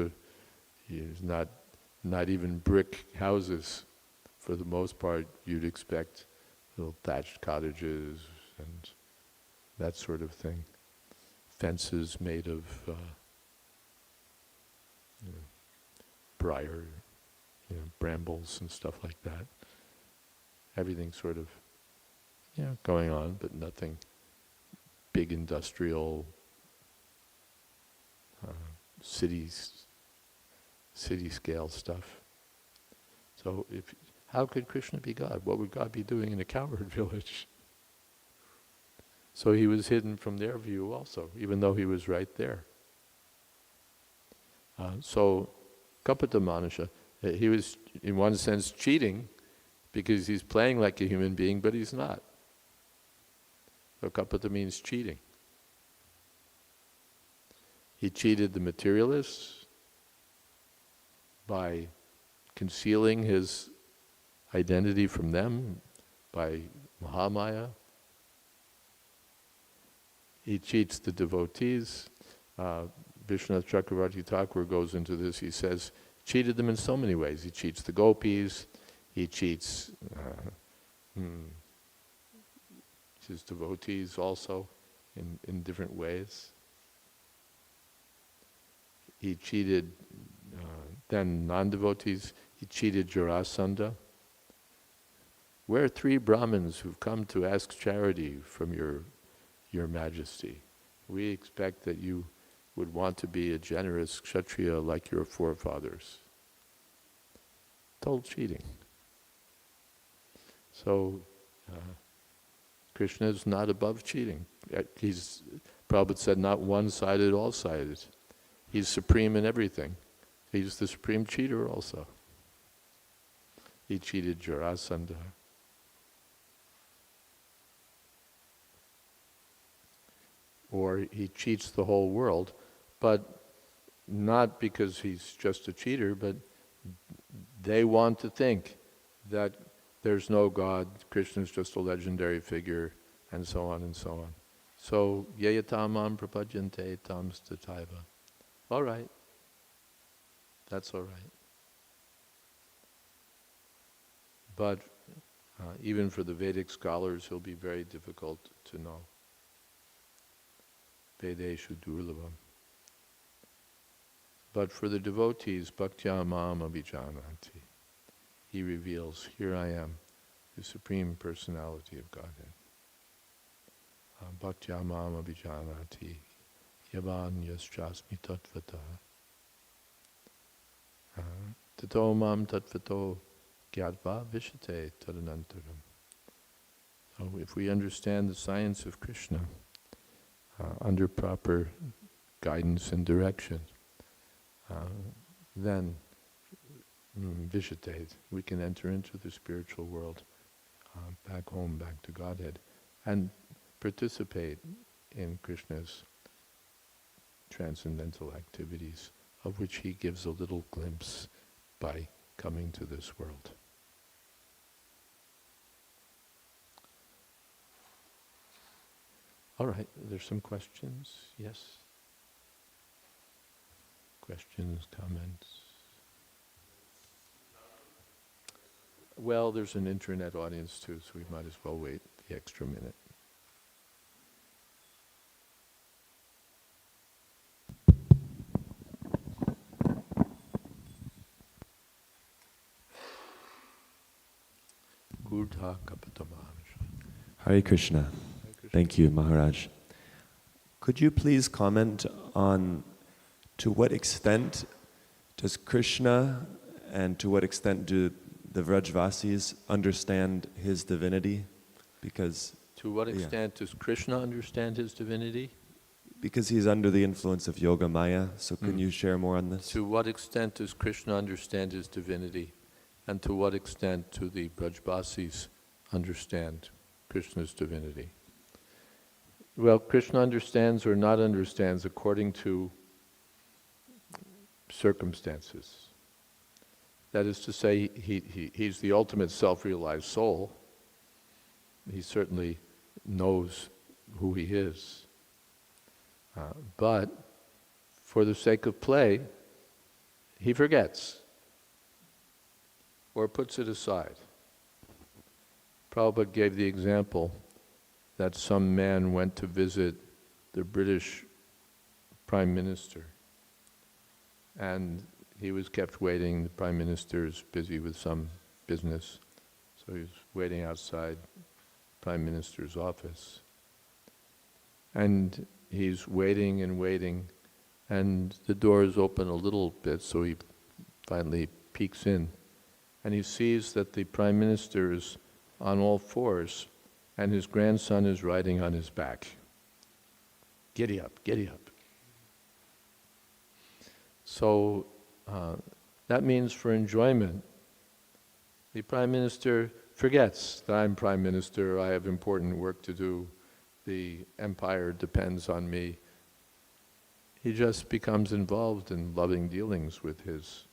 not even brick houses. For the most part, you'd expect little thatched cottages and that sort of thing. Fences made of briar, brambles and stuff like that. Everything sort of, going on, but nothing big industrial city scale stuff. So how could Krishna be God? What would God be doing in a cowherd village? So he was hidden from their view also, even though he was right there. So Kapata Manusha, he was in one sense cheating because he's playing like a human being, but he's not. So Kapata means cheating. He cheated the materialists by concealing his identity from them by Mahamaya. He cheats the devotees. Vishwanath Chakravarti Thakur goes into this. He says, cheated them in so many ways. He cheats the gopis. He cheats his devotees also in different ways. He cheated then non-devotees. He cheated Jarasandha. We're 3 Brahmins who've come to ask charity from your Majesty. We expect that you would want to be a generous Kshatriya like your forefathers. Total cheating. So Krishna is not above cheating. Prabhupada said not one-sided, all-sided. He's supreme in everything. He's the supreme cheater also. He cheated Jarasandha. Or he cheats the whole world, but not because he's just a cheater, but they want to think that there's no God, Krishna's just a legendary figure, and so on and so on. So, yayatamam prapajyante tamstataiva. All right. That's all right. But even for the Vedic scholars, he'll be very difficult to know. Vedeshu durlabam. But for the devotees, bhaktya mam abhijananti. He reveals, here I am, the Supreme Personality of Godhead. Bhaktya mam abhijananti. Yavan yaschasmi tatvata. Tato mam tatvato gyatva vishate tadanantaram. So if we understand the science of Krishna under proper guidance and direction, then vishate, we can enter into the spiritual world, back home, back to Godhead, and participate in Krishna's transcendental activities, of which he gives a little glimpse by coming to this world. All right, there's some questions? Yes? Questions, comments? Well, there's an internet audience too, so we might as well wait the extra minute. Gurdha Kapatamanasha. Hare Krishna. Thank you, Maharaj. Could you please comment on to what extent does Krishna and to what extent do the Vrajvasis understand his divinity? Because to what extent does Krishna understand his divinity? Because he's under the influence of Yoga Maya, so can you share more on this? To what extent does Krishna understand his divinity? And to what extent do the Brajbasis understand Krishna's divinity? Well, Krishna understands or not understands according to circumstances. That is to say, he's the ultimate self-realized soul. He certainly knows who he is. But for the sake of play, he forgets or puts it aside. Prabhupada gave the example that some man went to visit the British Prime Minister, and he was kept waiting. The Prime Minister is busy with some business, so he was waiting outside the Prime Minister's office. And he's waiting and waiting, and the door is open a little bit, so he finally peeks in. And he sees that the Prime Minister is on all fours, and his grandson is riding on his back. Giddy up, giddy up. So that means for enjoyment, the Prime Minister forgets that I'm Prime Minister, I have important work to do, the empire depends on me. He just becomes involved in loving dealings with his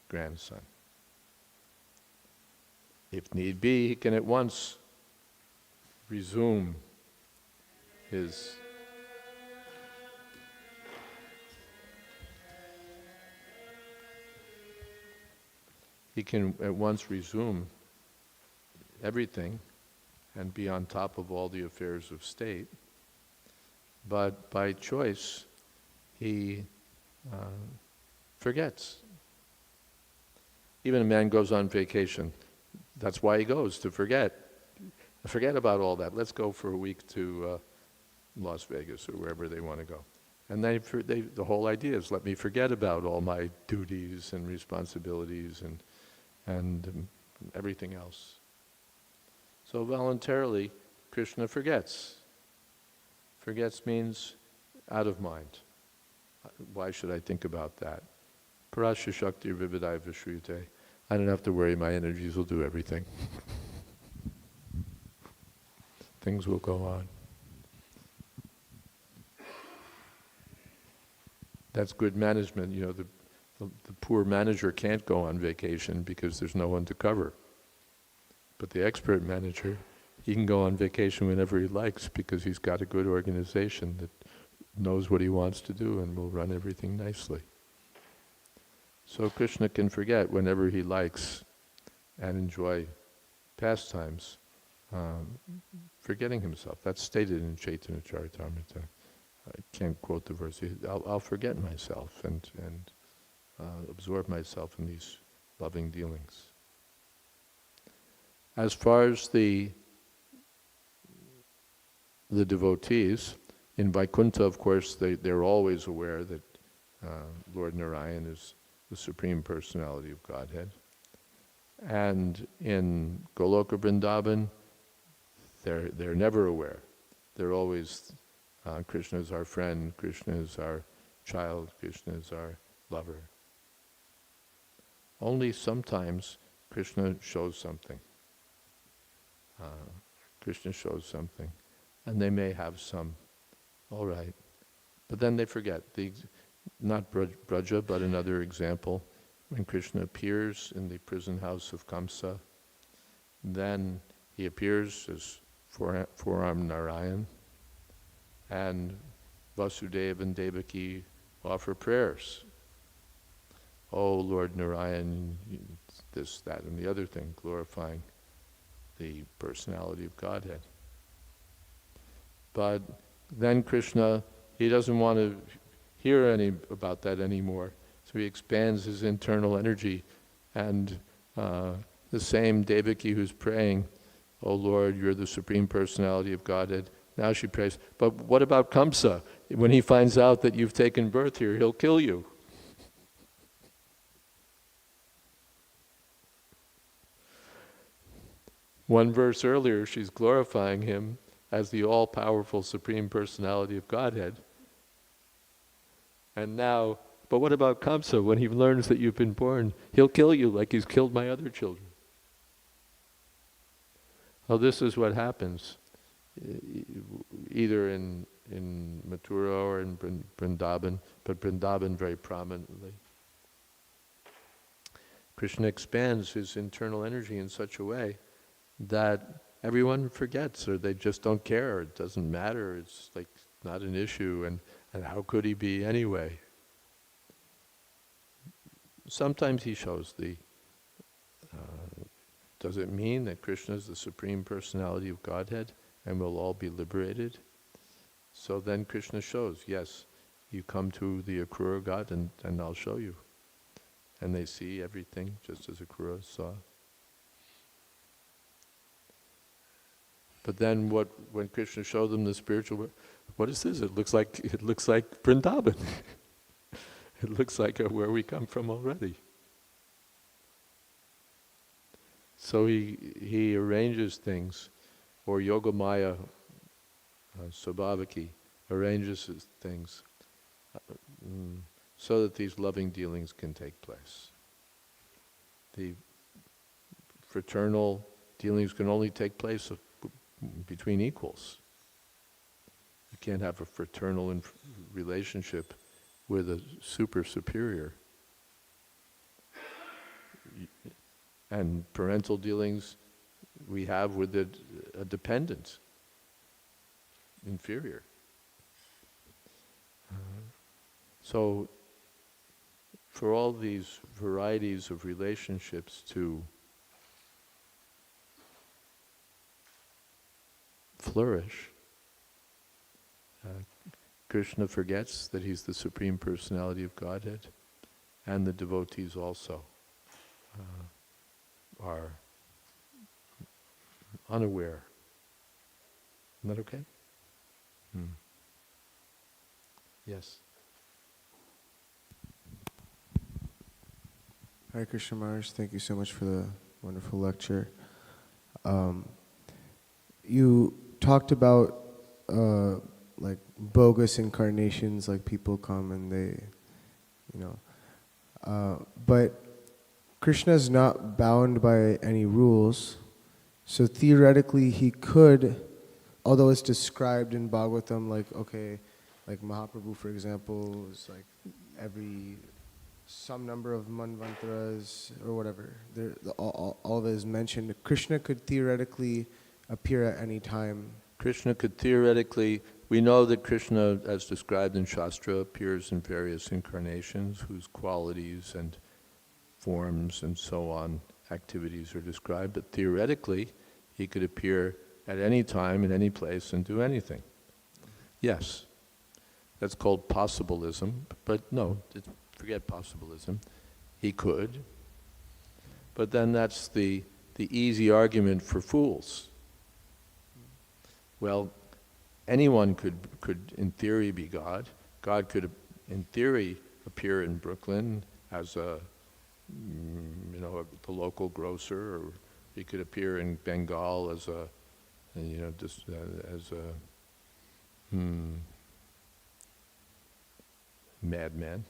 grandson. If need be, he can at once resume his everything and be on top of all the affairs of state. But by choice, he forgets. Even a man goes on vacation. That's why he goes, to forget. Forget about all that. Let's go for a week to Las Vegas or wherever they want to go. And the whole idea is, let me forget about all my duties and responsibilities and everything else. So voluntarily, Krishna forgets. Forgets means out of mind. Why should I think about that? Parasya Shakti Vividai Vishrute. I don't have to worry, my energies will do everything. Things will go on. That's good management. You know, the poor manager can't go on vacation because there's no one to cover. But the expert manager, he can go on vacation whenever he likes because he's got a good organization that knows what he wants to do and will run everything nicely. So Krishna can forget whenever he likes and enjoy pastimes, forgetting himself. That's stated in Chaitanya Charitamrita. I can't quote the verse. I'll forget myself and absorb myself in these loving dealings. As far as the devotees, in Vaikuntha, of course, they're always aware that Lord Narayan is the Supreme Personality of Godhead. And in Goloka Vrindavan, they're never aware. They're always, Krishna is our friend, Krishna is our child, Krishna is our lover. Only sometimes Krishna shows something. Krishna shows something. And they may have some, all right. But then they forget. Not Braja, but another example, when Krishna appears in the prison house of Kamsa, then he appears as four-armed Narayan, and Vasudeva and Devaki offer prayers. Oh Lord Narayan, this, that, and the other thing, glorifying the personality of Godhead. But then Krishna, he doesn't want to hear about that anymore. So he expands his internal energy, and the same Devaki who's praying, oh Lord, you're the Supreme Personality of Godhead. Now she prays, but what about Kamsa? When he finds out that you've taken birth here, he'll kill you. One verse earlier, she's glorifying him as the all-powerful Supreme Personality of Godhead. And now, but what about Kamsa? When he learns that you've been born, he'll kill you like he's killed my other children. Well, this is what happens, either in Mathura or in Vrindavan, but Vrindavan very prominently. Krishna expands his internal energy in such a way that everyone forgets, or they just don't care, it doesn't matter, it's like not an issue, and how could he be anyway? Sometimes he shows does it mean that Krishna is the Supreme Personality of Godhead and we'll all be liberated? So then Krishna shows, yes, you come to the Akrura God and I'll show you. And they see everything just as Akrura saw. But then when Krishna showed them the spiritual world, what is this? It looks like Vrindavan. It looks like where we come from already. So he arranges things, or Yogamaya Swabhavaki arranges things so that these loving dealings can take place. The fraternal dealings can only take place between equals. You can't have a fraternal relationship with a super superior. And parental dealings we have with a dependent, inferior. So for all these varieties of relationships to flourish, Krishna forgets that he's the Supreme Personality of Godhead, and the devotees also are unaware. Isn't that okay? Yes. Hare Krishna Maharaj, thank you so much for the wonderful lecture. You talked about like bogus incarnations, like people come and they, But Krishna is not bound by any rules, so theoretically he could, although it's described in Bhagavatam, like, okay, like Mahaprabhu, for example, is like every some number of manvantras or whatever, all of it is mentioned. Krishna could theoretically appear at any time. Krishna could theoretically, we know that Krishna, as described in Shastra, appears in various incarnations whose qualities and forms and so on, activities are described, but theoretically he could appear at any time, in any place, and do anything. Yes, that's called possibilism, but no, forget possibilism. He could, but then that's the easy argument for fools. Well, anyone could in theory be God. God could, in theory, appear in Brooklyn as the local grocer, or he could appear in Bengal as madman.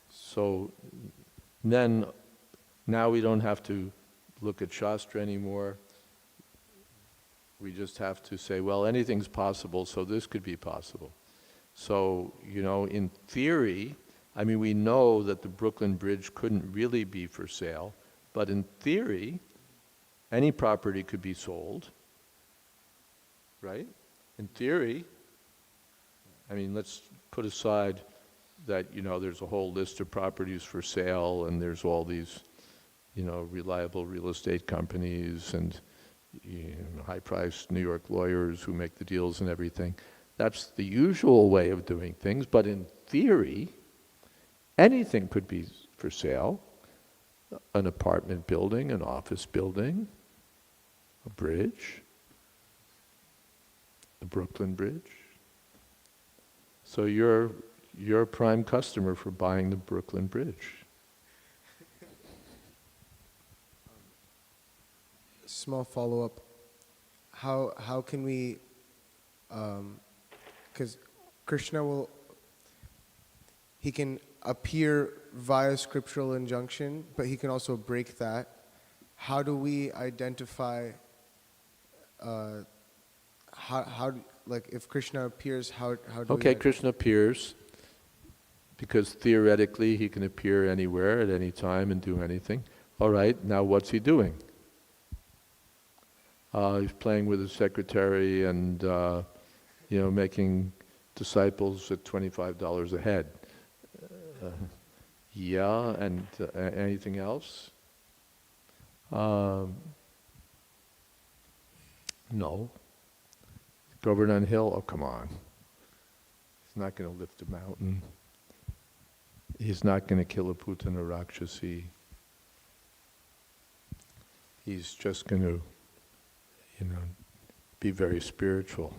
So then, now we don't have to look at Shastra anymore. We just have to say, well, anything's possible, so this could be possible. So, in theory, we know that the Brooklyn Bridge couldn't really be for sale, but in theory, any property could be sold, right? In theory, let's put aside that, there's a whole list of properties for sale, and there's all these, reliable real estate companies and high-priced New York lawyers who make the deals and everything. That's the usual way of doing things, but in theory, anything could be for sale. An apartment building, an office building, a bridge, the Brooklyn Bridge. So you're a prime customer for buying the Brooklyn Bridge. Small follow-up. How can we, because Krishna he can appear via scriptural injunction, but he can also break that. How do we identify, if Krishna appears, how do Okay, we... Krishna appears because theoretically he can appear anywhere at any time and do anything. All right, now what's he doing? He's playing with his secretary and, making disciples at $25 a head. And anything else? No. Govardhan Hill? Oh, come on. He's not going to lift a mountain. He's not going to kill a Putana Rakshasi. He's just going to, be very spiritual.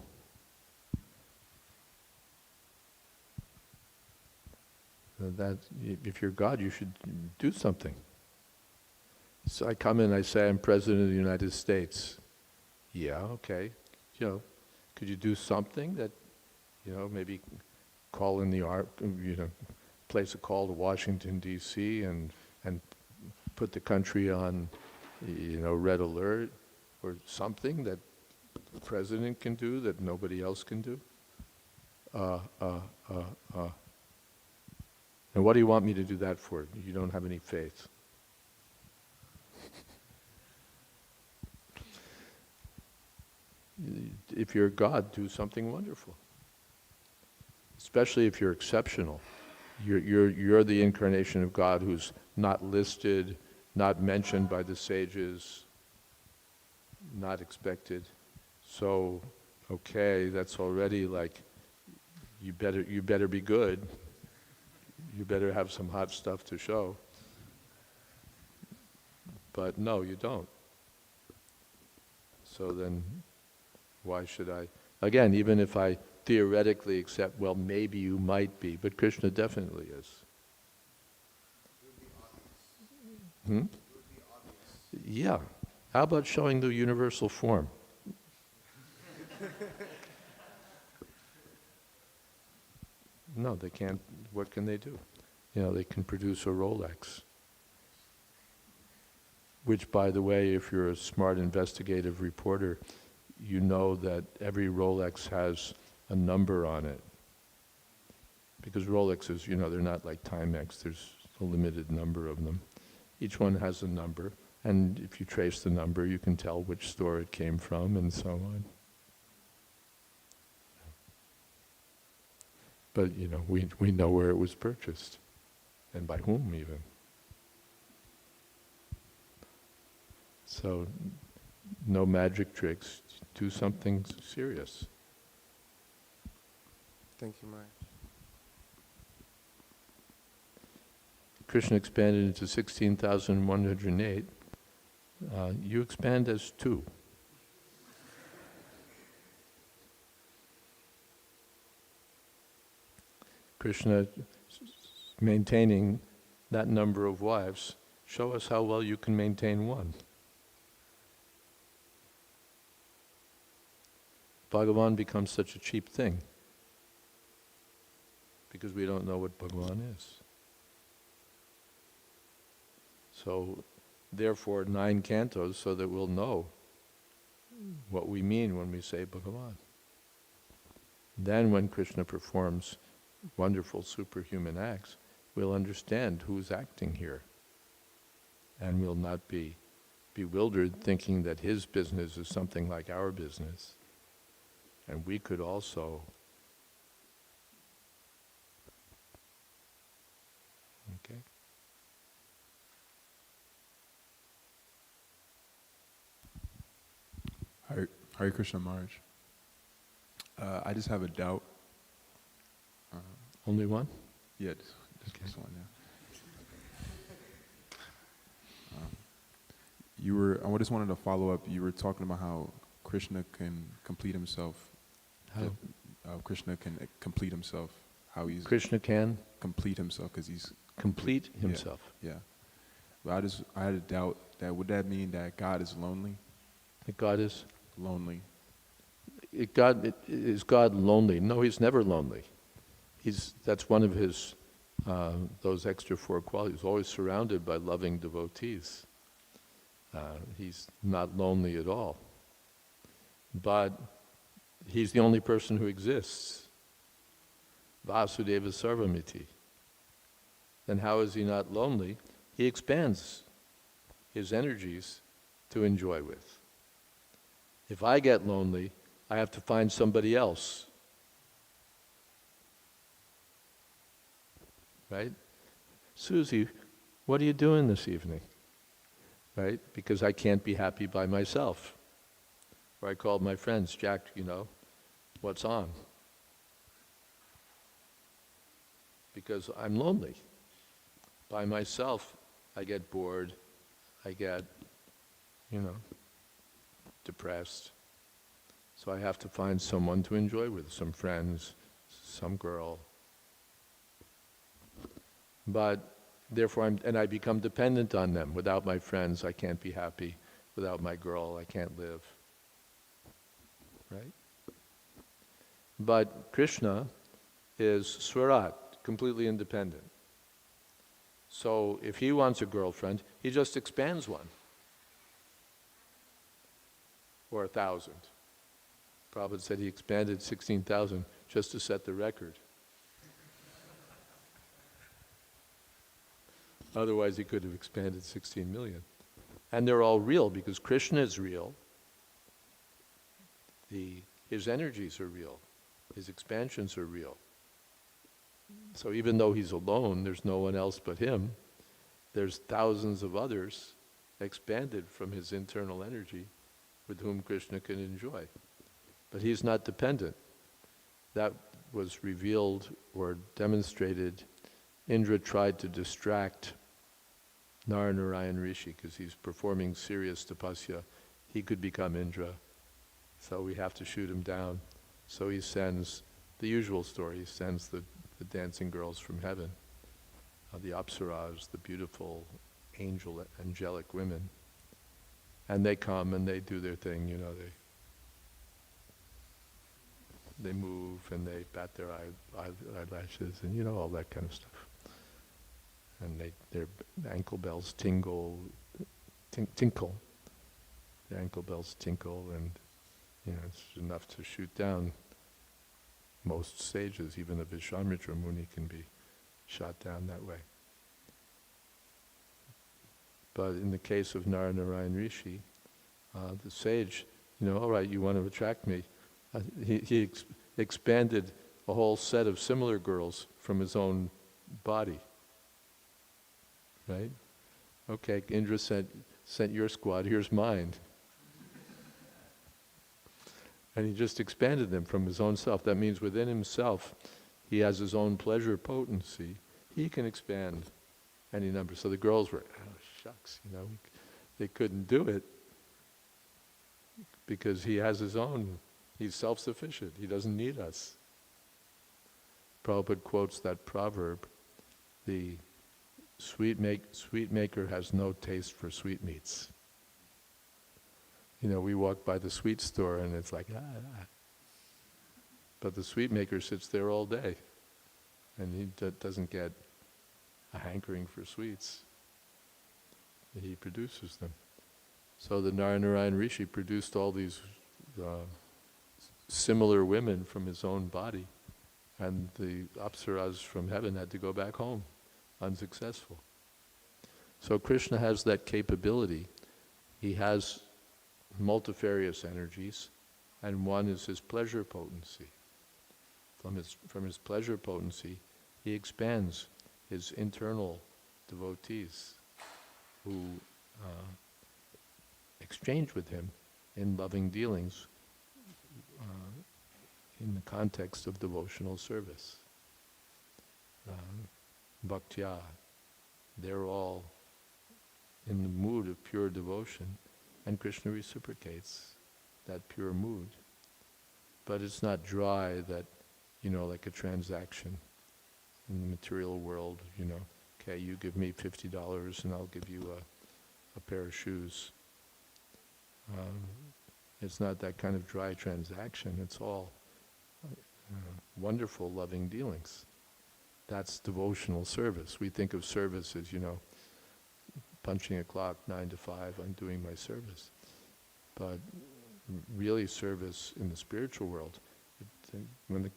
That if you're God, you should do something. So I come in, I say, I'm President of the United States. Yeah, okay. Could you do something that, maybe call in the place a call to Washington, D.C. and put the country on, red alert, or something that the president can do that nobody else can do? And what do you want me to do that for? You don't have any faith. If you're God, do something wonderful. Especially if you're exceptional. You're the incarnation of God who's not listed, not mentioned by the sages, not expected. So, okay, that's already like, you better be good. You better have some hot stuff to show. But no, you don't. So then, why should I? Again, even if I theoretically accept, well, maybe you might be, but Krishna definitely is. Yeah. How about showing the universal form? No, they can't. What can they do? They can produce a Rolex. Which, by the way, if you're a smart investigative reporter, you know that every Rolex has a number on it. Because Rolexes, they're not like Timex. There's a limited number of them. Each one has a number, and if you trace the number, you can tell which store it came from, and so on. But, we know where it was purchased, and by whom even. So, no magic tricks. Do something serious. Thank you, Maharaj. Krishna expanded into 16,108. You expand as 2. Krishna maintaining that number of wives. Show us how well you can maintain one. Bhagavan becomes such a cheap thing because we don't know what Bhagavan is. So, therefore, 9 cantos so that we'll know what we mean when we say Bhagavan. Then when Krishna performs wonderful superhuman acts, we'll understand who's acting here. And we'll not be bewildered thinking that his business is something like our business. And we could also, okay? Hare Krishna Maharaj. I just have a doubt. Only one? Yeah, just Okay. this one, yeah. I just wanted to follow up. You were talking about how Krishna can complete himself. How? Krishna can complete himself. How he's Krishna can complete himself because he's complete himself. Yeah. But I had a doubt that would that mean that God is lonely? That God is Lonely. Is God lonely? No, he's never lonely. That's one of his those extra 4 qualities. Always surrounded by loving devotees. He's not lonely at all. But he's the only person who exists. Vasudeva Sarvamiti. Then how is he not lonely? He expands his energies to enjoy with. If I get lonely, I have to find somebody else. Right? Susie, what are you doing this evening? Right? Because I can't be happy by myself. Or I called my friends, Jack, what's on? Because I'm lonely. By myself, I get bored, I get, depressed. So I have to find someone to enjoy with, some friends, some girl. But therefore, I become dependent on them. Without my friends, I can't be happy. Without my girl, I can't live. Right? But Krishna is Swarat, completely independent. So if he wants a girlfriend, he just expands one. Or 1,000. Prabhupada said he expanded 16,000 just to set the record. Otherwise he could have expanded 16 million. And they're all real because Krishna is real. His energies are real. His expansions are real. So even though he's alone, there's no one else but him. There's thousands of others expanded from his internal energy with whom Krishna can enjoy. But he's not dependent. That was revealed or demonstrated. Indra tried to distract Narayan Rishi because he's performing serious tapasya. He could become Indra. So we have to shoot him down. So he sends the usual story. He sends the dancing girls from heaven, the apsaras, the beautiful angelic women. And they come and they do their thing, they move and they bat their eyelashes and you know all that kind of stuff. And their ankle bells tinkle. Their ankle bells tinkle, and you know it's enough to shoot down most sages. Even the Vishwamitra Muni can be shot down that way. But in the case of Narayan Rishi, the sage, you know, all right, you want to attract me. He expanded a whole set of similar girls from his own body. Right? Okay, Indra sent your squad, here's mine. And he just expanded them from his own self. That means within himself, he has his own pleasure potency. He can expand any number. So the girls were, oh shucks, you know, they couldn't do it because he has his own. He's self-sufficient. He doesn't need us. Prabhupada quotes that proverb, the sweet maker has no taste for sweetmeats. You know, we walk by the sweet store and it's like, ah. But the sweet maker sits there all day and he doesn't get a hankering for sweets. He produces them. So the Narayan Rishi produced all these similar women from his own body, and the Apsaras from heaven had to go back home, unsuccessful. So Krishna has that capability. He has multifarious energies, and one is his pleasure potency. From his pleasure potency, he expands his internal devotees who exchange with him in loving dealings in the context of devotional service. Bhaktya, they're all in the mood of pure devotion, and Krishna reciprocates that pure mood. But it's not dry that, you know, like a transaction in the material world, you know, okay, you give me $50 and I'll give you a pair of shoes. It's not that kind of dry transaction. It's all wonderful, loving dealings. That's devotional service. We think of service as, you know, punching a clock 9 to 5, I'm doing my service. But really service in the spiritual world, when the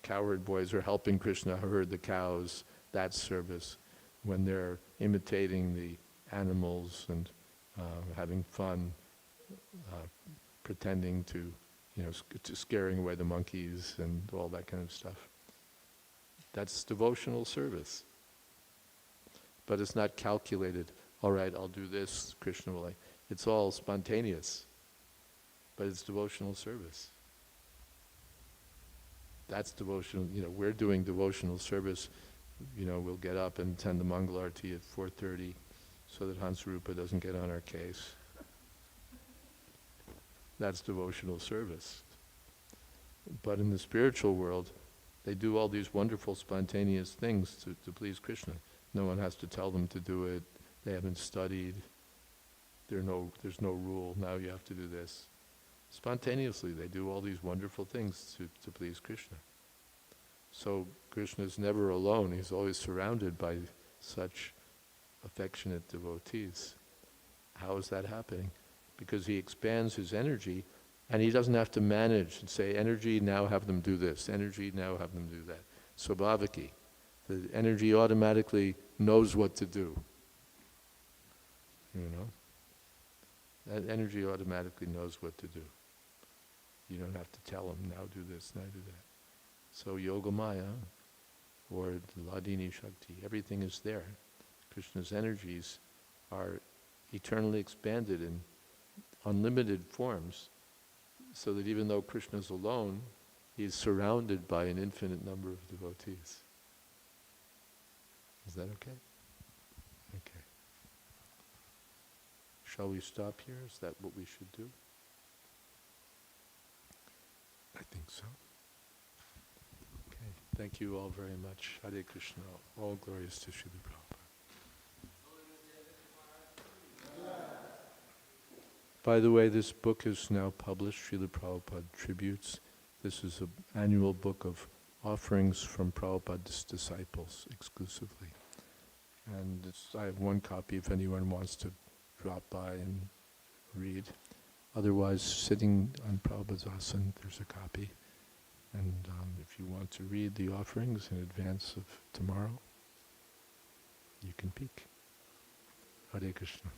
cowherd boys are helping Krishna herd the cows, that's service. When they're imitating the animals and having fun, pretending to, you know, scaring away the monkeys and all that kind of stuff. That's devotional service. But it's not calculated. All right, I'll do this, Krishna will like. It's all spontaneous. But it's devotional service. That's devotional, you know, we're doing devotional service. You know, we'll get up and attend the Mangala Arati at 4:30 so that Hansarupa doesn't get on our case. That's devotional service. But in the spiritual world, they do all these wonderful spontaneous things to please Krishna. No one has to tell them to do it. They haven't studied. There's no rule, now you have to do this. Spontaneously, they do all these wonderful things to please Krishna. So Krishna's never alone. He's always surrounded by such affectionate devotees. How is that happening? Because he expands his energy, and he doesn't have to manage and say, energy, now have them do this. Energy, now have them do that. Svabhaviki. The energy automatically knows what to do. You know? That energy automatically knows what to do. You don't have to tell him, now do this, now do that. So Yogamaya, or Ladini Shakti, everything is there. Krishna's energies are eternally expanded in unlimited forms, so that even though Krishna's alone, he's surrounded by an infinite number of devotees. Is that okay? Okay. Shall we stop here? Is that what we should do? I think so. Okay. Thank you all very much. Hare Krishna. All glories to Srila Prabhupada. By the way, this book is now published, Srila Prabhupada Tributes. This is an annual book of offerings from Prabhupada's disciples exclusively. And I have one copy if anyone wants to drop by and read. Otherwise, sitting on Prabhupada's asana, there's a copy. And if you want to read the offerings in advance of tomorrow, you can peek. Hare Krishna.